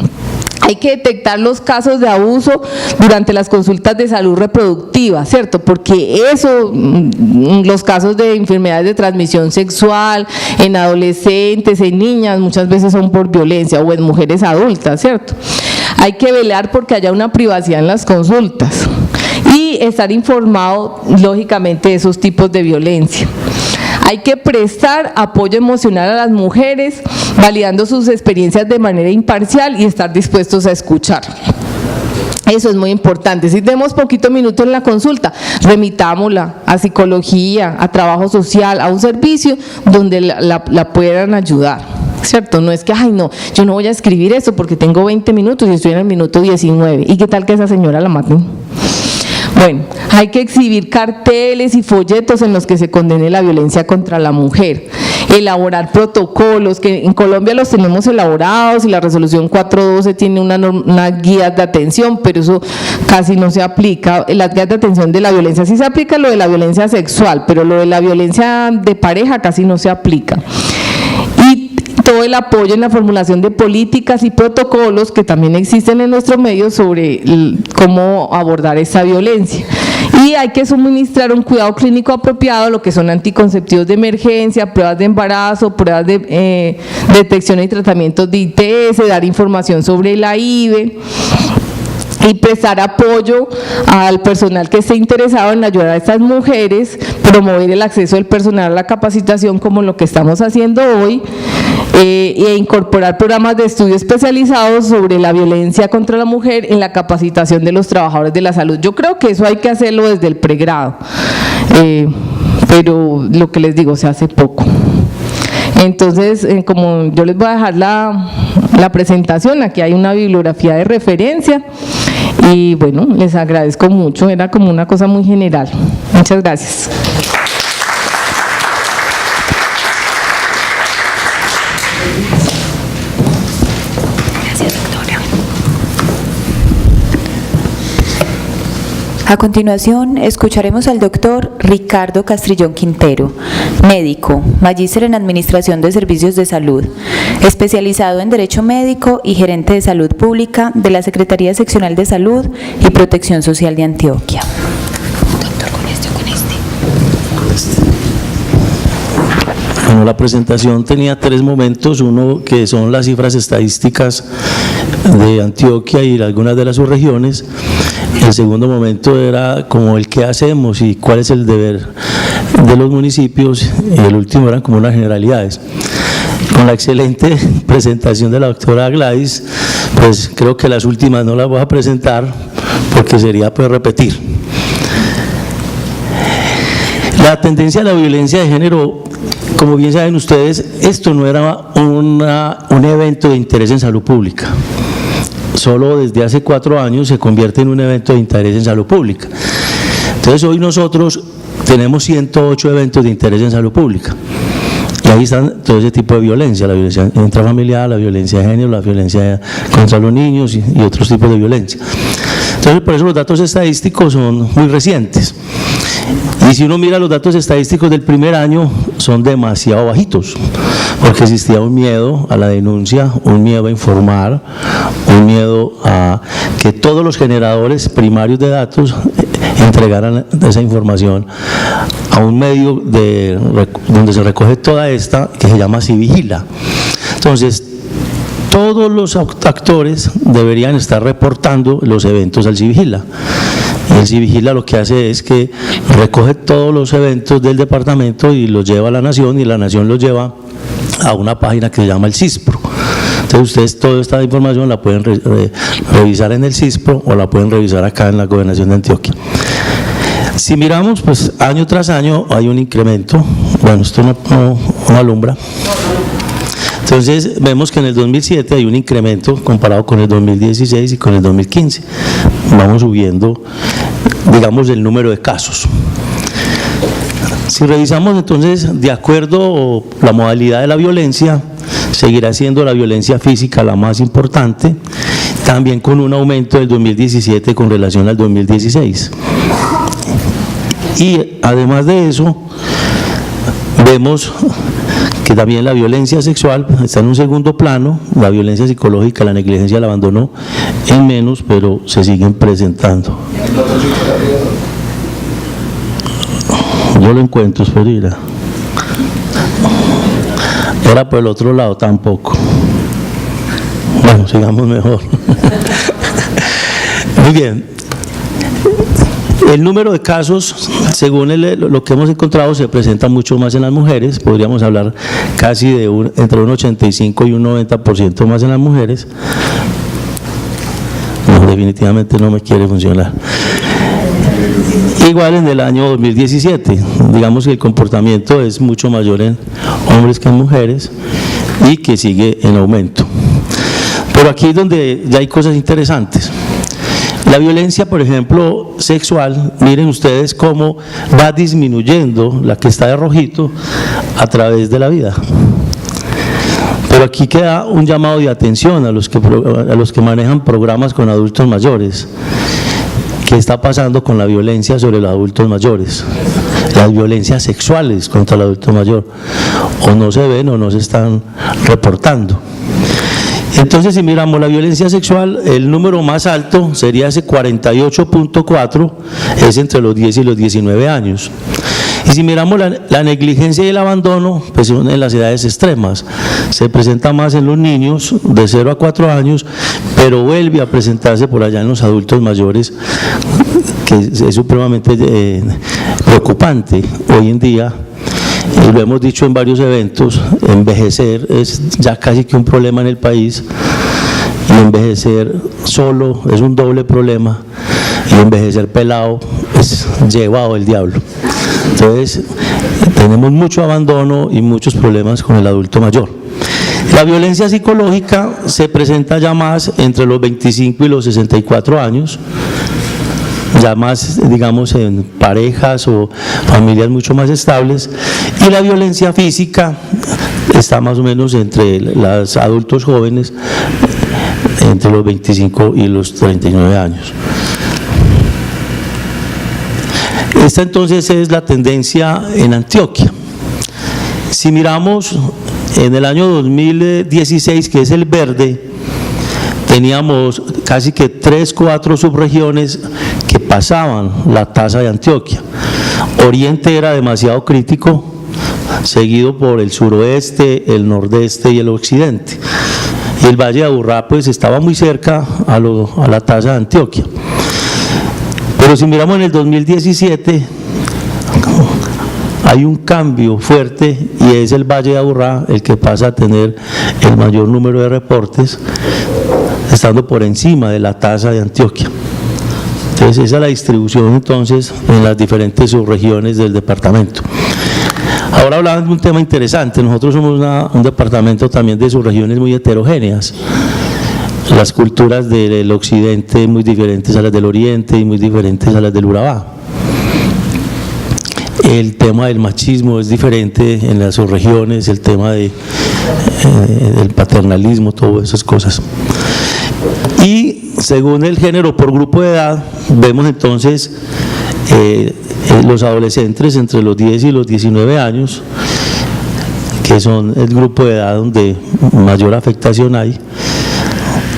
Hay que detectar los casos de abuso durante las consultas de salud reproductiva, ¿cierto? Porque eso, los casos de enfermedades de transmisión sexual en adolescentes, en niñas, muchas veces son por violencia, o en mujeres adultas, ¿cierto? Hay que velar porque haya una privacidad en las consultas y estar informado, lógicamente, de esos tipos de violencia. Hay que prestar apoyo emocional a las mujeres, validando sus experiencias de manera imparcial y estar dispuestos a escuchar. Eso es muy importante. Si tenemos poquito minuto en la consulta, remitámosla a psicología, a trabajo social, a un servicio donde la puedan ayudar, ¿cierto? No es que, ay no, yo no voy a escribir eso porque tengo 20 minutos y estoy en el minuto 19. ¿Y qué tal que esa señora la maten? Bueno, hay que exhibir carteles y folletos en los que se condene la violencia contra la mujer, elaborar protocolos, que en Colombia los tenemos elaborados, y la resolución 412 tiene unas guías de atención, pero eso casi no se aplica. Las guías de atención de la violencia sí se aplica, lo de la violencia sexual, pero lo de la violencia de pareja casi no se aplica. Y todo el apoyo en la formulación de políticas y protocolos que también existen en nuestro medio sobre cómo abordar esta violencia. Y hay que suministrar un cuidado clínico apropiado, lo que son anticonceptivos de emergencia, pruebas de embarazo, pruebas de detección y tratamientos de ITS, dar información sobre la IVE, y prestar apoyo al personal que esté interesado en ayudar a estas mujeres, promover el acceso del personal a la capacitación como lo que estamos haciendo hoy, e incorporar programas de estudio especializados sobre la violencia contra la mujer en la capacitación de los trabajadores de la salud. Yo creo que eso hay que hacerlo desde el pregrado, pero lo que les digo, se hace poco. Entonces, como yo les voy a dejar la presentación, aquí hay una bibliografía de referencia y bueno, les agradezco mucho, era como una cosa muy general. Muchas gracias. A continuación, escucharemos al doctor Ricardo Castrillón Quintero, médico, magíster en Administración de Servicios de Salud, especializado en Derecho Médico y gerente de Salud Pública de la Secretaría Seccional de Salud y Protección Social de Antioquia. Doctor, Bueno, la presentación tenía 3 momentos, uno que son las cifras estadísticas de Antioquia y algunas de las subregiones. El segundo momento era como el qué hacemos y cuál es el deber de los municipios, y el último eran como unas generalidades. Con la excelente presentación de la doctora Gladys, pues creo que las últimas no las voy a presentar porque sería pues repetir. La tendencia a la violencia de género, como bien saben ustedes, esto no era un evento de interés en salud pública. Solo desde hace 4 años se convierte en un evento de interés en salud pública. Entonces hoy nosotros tenemos 108 eventos de interés en salud pública. Y ahí están todo ese tipo de violencia, la violencia intrafamiliar, la violencia de género, la violencia contra los niños y otros tipos de violencia. Entonces por eso los datos estadísticos son muy recientes. Y si uno mira los datos estadísticos del primer año, son demasiado bajitos, porque existía un miedo a la denuncia, un miedo a informar, un miedo a que todos los generadores primarios de datos entregaran esa información a un medio donde se recoge toda esta, que se llama Civigila. Entonces, todos los actores deberían estar reportando los eventos al Civigila. El Civigila lo que hace es que recoge todos los eventos del departamento y los lleva a la Nación, y la Nación los lleva a una página que se llama el CISPRO. Entonces ustedes toda esta información la pueden revisar en el CISPRO o la pueden revisar acá en la Gobernación de Antioquia. Si miramos, pues año tras año hay un incremento. Bueno, esto no alumbra. Entonces vemos que en el 2007 hay un incremento comparado con el 2016 y con el 2015. Vamos subiendo, digamos, el número de casos. Si revisamos entonces, de acuerdo a la modalidad de la violencia, seguirá siendo la violencia física la más importante, también con un aumento del 2017 con relación al 2016. Y además de eso, vemos que también la violencia sexual está en un segundo plano, la violencia psicológica, la negligencia, el abandono en menos, pero se siguen presentando. Yo lo encuentro, espera. Era por el otro lado, tampoco. Bueno, sigamos mejor. Muy bien. El número de casos, según lo que hemos encontrado, se presenta mucho más en las mujeres. Podríamos hablar casi de entre un 85 y un 90% más en las mujeres. No, definitivamente no me quiere funcionar. Igual en el año 2017, digamos que el comportamiento es mucho mayor en hombres que en mujeres y que sigue en aumento. Pero aquí es donde ya hay cosas interesantes. La violencia, por ejemplo, sexual, miren ustedes cómo va disminuyendo, la que está de rojito, a través de la vida. Pero aquí queda un llamado de atención a los que manejan programas con adultos mayores. ¿Qué está pasando con la violencia sobre los adultos mayores? Las violencias sexuales contra el adulto mayor, o no se ven o no se están reportando. Entonces, si miramos la violencia sexual, el número más alto sería ese 48.4, es entre los 10 y los 19 años. Y si miramos la negligencia y el abandono, pues son en las edades extremas. Se presenta más en los niños de 0 a 4 años, pero vuelve a presentarse por allá en los adultos mayores, que es supremamente preocupante hoy en día. Y lo hemos dicho en varios eventos, envejecer es ya casi que un problema en el país, y envejecer solo es un doble problema, y envejecer pelado es llevado el diablo. Entonces tenemos mucho abandono y muchos problemas con el adulto mayor. La violencia psicológica se presenta ya más entre los 25 y los 64 años, ya más, digamos, en parejas o familias mucho más estables, y la violencia física está más o menos entre los adultos jóvenes, entre los 25 y los 39 años. Esta entonces es la tendencia en Antioquia. Si miramos en el año 2016, que es el verde, teníamos casi que 3, 4 subregiones que pasaban la tasa de Antioquia. Oriente era demasiado crítico, seguido por el suroeste, el nordeste y el occidente. Y el Valle de Aburrá pues estaba muy cerca a la tasa de Antioquia. Pero si miramos en el 2017, hay un cambio fuerte y es el Valle de Aburrá el que pasa a tener el mayor número de reportes, estando por encima de la tasa de Antioquia. Entonces esa es la distribución entonces en las diferentes subregiones del departamento. Ahora hablaban de un tema interesante. Nosotros somos un departamento también de subregiones muy heterogéneas. Las culturas del occidente muy diferentes a las del oriente y muy diferentes a las del Urabá. El tema del machismo es diferente en las subregiones, el tema del paternalismo, todas esas cosas. Y según el género por grupo de edad, vemos entonces los adolescentes entre los 10 y los 19 años, que son el grupo de edad donde mayor afectación hay,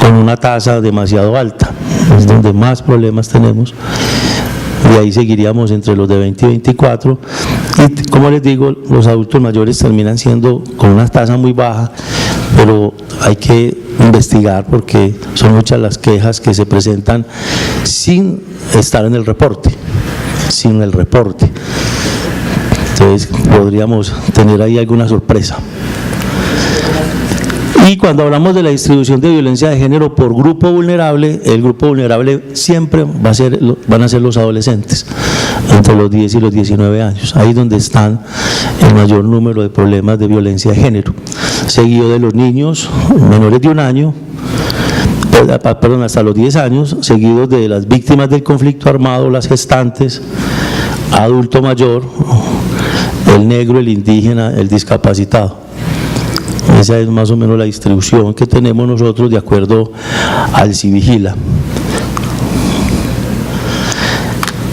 con una tasa demasiado alta, es donde más problemas tenemos. De ahí seguiríamos entre los de 20 y 24, y como les digo, los adultos mayores terminan siendo con una tasa muy baja, pero hay que investigar porque son muchas las quejas que se presentan sin estar en el reporte, sin el reporte. Entonces podríamos tener ahí alguna sorpresa. Y cuando hablamos de la distribución de violencia de género por grupo vulnerable, el grupo vulnerable siempre van a ser los adolescentes, entre los 10 y los 19 años, ahí donde están el mayor número de problemas de violencia de género, seguido de los niños menores de un año, perdón, hasta los 10 años, seguidos de las víctimas del conflicto armado, las gestantes, adulto mayor, el negro, el indígena, el discapacitado. Esa es más o menos la distribución que tenemos nosotros de acuerdo al Civigila.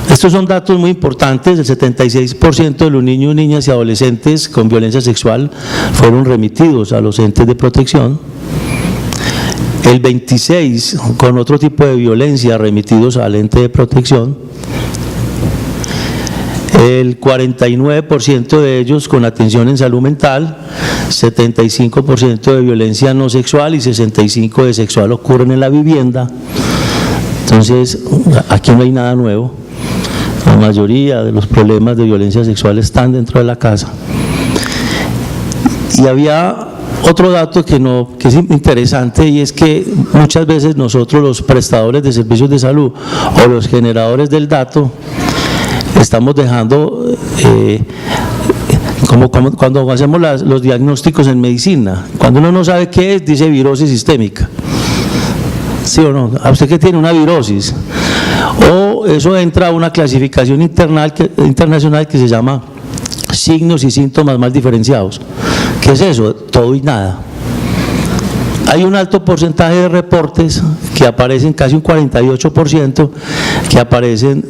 Estos son datos muy importantes. El 76% de los niños, niñas y adolescentes con violencia sexual fueron remitidos a los entes de protección. El 26% con otro tipo de violencia remitidos al ente de protección. El 49% de ellos con atención en salud mental, 75% de violencia no sexual y 65% de sexual ocurren en la vivienda. Entonces, aquí no hay nada nuevo. La mayoría de los problemas de violencia sexual están dentro de la casa. Y había otro dato que es interesante, y es que muchas veces nosotros, los prestadores de servicios de salud o los generadores del dato, estamos dejando, como cuando hacemos los diagnósticos en medicina, cuando uno no sabe qué es, dice virosis sistémica, ¿sí o no? ¿A usted qué tiene? Una virosis. O eso entra a una clasificación internacional que se llama signos y síntomas mal diferenciados. ¿Qué es eso? Todo y nada. Hay un alto porcentaje de reportes que aparecen, casi un 48%, que aparecen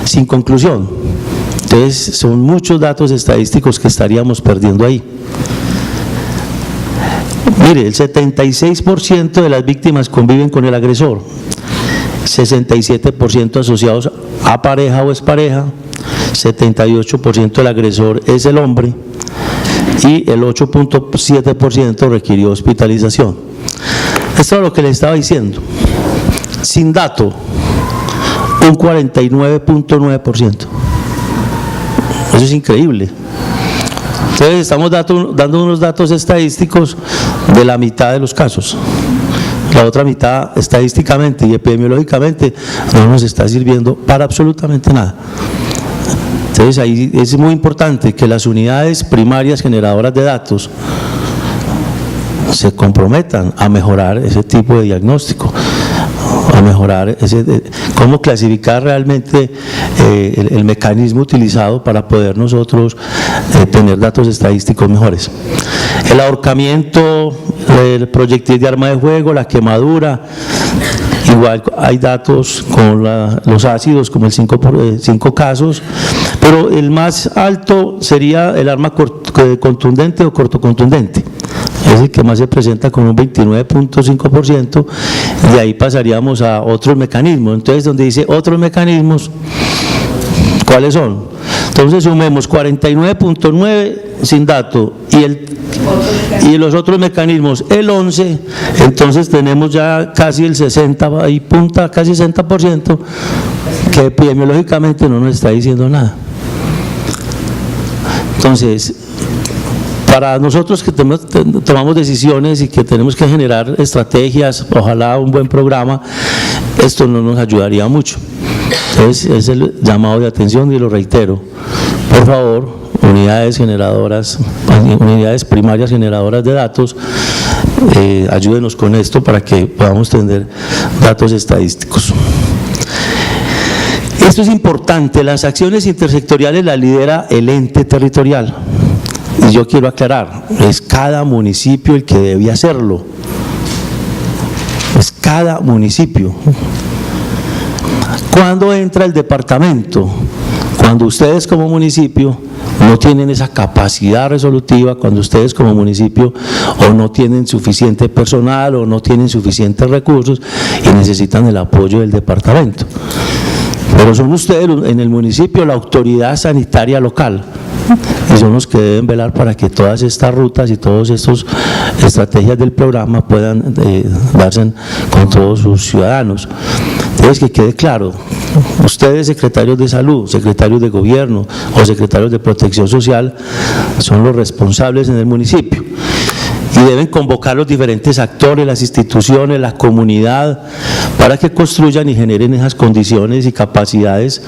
sin conclusión. Entonces, son muchos datos estadísticos que estaríamos perdiendo ahí. Mire, el 76% de las víctimas conviven con el agresor, 67% asociados a pareja o expareja, 78% del agresor es el hombre, y el 8.7% requirió hospitalización. Esto es lo que les estaba diciendo. Sin dato, un 49.9%. Eso es increíble. Entonces estamos dando unos datos estadísticos de la mitad de los casos. La otra mitad, estadísticamente y epidemiológicamente, no nos está sirviendo para absolutamente nada. Entonces ahí es muy importante que las unidades primarias generadoras de datos se comprometan a mejorar ese tipo de diagnóstico, a mejorar cómo clasificar realmente el mecanismo utilizado para poder nosotros tener datos estadísticos mejores. El ahorcamiento, el proyectil de arma de fuego, la quemadura, igual hay datos con los ácidos como el 5 casos, pero el más alto sería el arma contundente o cortocontundente. Es el que más se presenta con un 29.5%, y ahí pasaríamos a otros mecanismos. Entonces, donde dice otros mecanismos, ¿Cuáles son? Entonces sumemos 49.9 sin dato y los otros mecanismos el 11, entonces tenemos ya casi el 60, ahí punta casi 60%, que epidemiológicamente no nos está diciendo nada. Entonces, para nosotros que tomamos decisiones y que tenemos que generar estrategias, ojalá un buen programa, esto no nos ayudaría mucho. Entonces, es el llamado de atención y lo reitero. Por favor, unidades primarias generadoras de datos, ayúdenos con esto para que podamos tener datos estadísticos. Esto es importante, las acciones intersectoriales las lidera el ente territorial. Y yo quiero aclarar, es cada municipio el que debe hacerlo. Es cada municipio. ¿Cuándo entra el departamento? Cuando ustedes como municipio no tienen esa capacidad resolutiva, cuando ustedes como municipio o no tienen suficiente personal o no tienen suficientes recursos y necesitan el apoyo del departamento. Pero son ustedes en el municipio la autoridad sanitaria local y son los que deben velar para que todas estas rutas y todas estas estrategias del programa puedan darse con todos sus ciudadanos. Entonces, que quede claro, ustedes secretarios de salud, secretarios de gobierno o secretarios de protección social son los responsables en el municipio y deben convocar los diferentes actores, las instituciones, la comunidad, para que construyan y generen esas condiciones y capacidades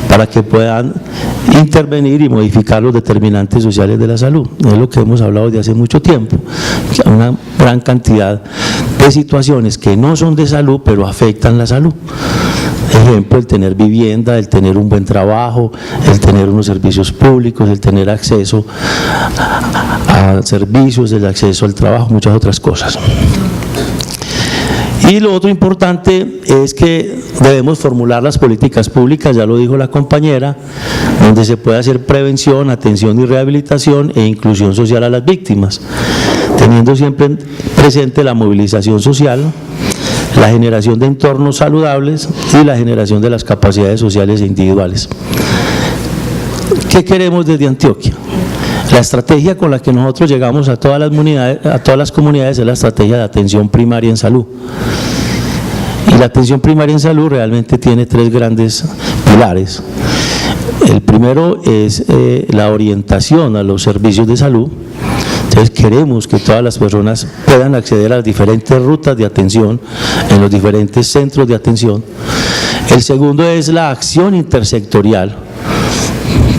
para que puedan intervenir y modificar los determinantes sociales de la salud. Es lo que hemos hablado desde hace mucho tiempo, una gran cantidad de situaciones que no son de salud, pero afectan la salud. Ejemplo, el tener vivienda, el tener un buen trabajo, el tener unos servicios públicos, el tener acceso a servicios, el acceso al trabajo, muchas otras cosas. Y lo otro importante es que debemos formular las políticas públicas, ya lo dijo la compañera, donde se puede hacer prevención, atención y rehabilitación e inclusión social a las víctimas, teniendo siempre presente la movilización social, la generación de entornos saludables y la generación de las capacidades sociales e individuales. ¿Qué queremos desde Antioquia? La estrategia con la que nosotros llegamos a todas las comunidades es la estrategia de atención primaria en salud. Y la atención primaria en salud realmente tiene tres grandes pilares. El primero es la orientación a los servicios de salud. Entonces queremos que todas las personas puedan acceder a las diferentes rutas de atención en los diferentes centros de atención. El segundo es la acción intersectorial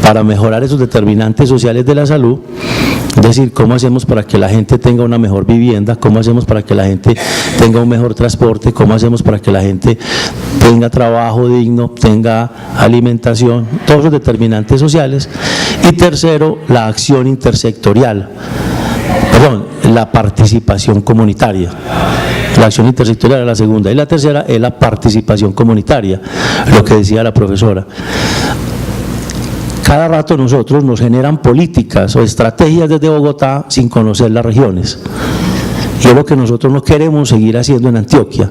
para mejorar esos determinantes sociales de la salud, es decir, cómo hacemos para que la gente tenga una mejor vivienda, cómo hacemos para que la gente tenga un mejor transporte, cómo hacemos para que la gente tenga trabajo digno, tenga alimentación, todos los determinantes sociales. Y tercero, la acción intersectorial, la participación comunitaria. La acción intersectorial es la segunda y la tercera es la participación comunitaria, lo que decía la profesora. Cada rato nosotros nos generan políticas o estrategias desde Bogotá sin conocer las regiones. Y es lo que nosotros no queremos seguir haciendo en Antioquia,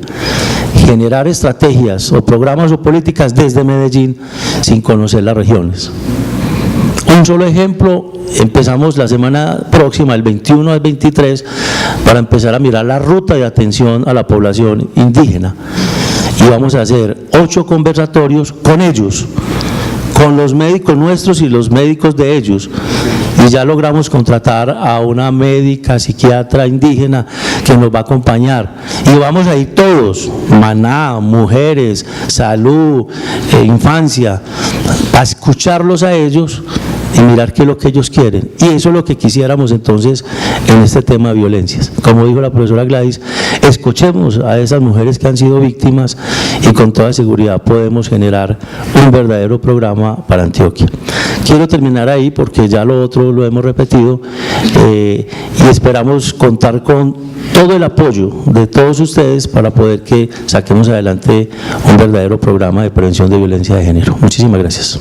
generar estrategias o programas o políticas desde Medellín sin conocer las regiones. Un solo ejemplo, empezamos la semana próxima, el 21 al 23, para empezar a mirar la ruta de atención a la población indígena. Y vamos a hacer 8 conversatorios con ellos, con los médicos nuestros y los médicos de ellos, y ya logramos contratar a una médica psiquiatra indígena que nos va a acompañar, y vamos a ir todos, Maná, mujeres, salud, infancia, a escucharlos a ellos y mirar qué es lo que ellos quieren. Y eso es lo que quisiéramos entonces en este tema de violencias. Como dijo la profesora Gladys, escuchemos a esas mujeres que han sido víctimas y con toda seguridad podemos generar un verdadero programa para Antioquia. Quiero terminar ahí porque ya lo otro lo hemos repetido y esperamos contar con todo el apoyo de todos ustedes para poder que saquemos adelante un verdadero programa de prevención de violencia de género. Muchísimas gracias.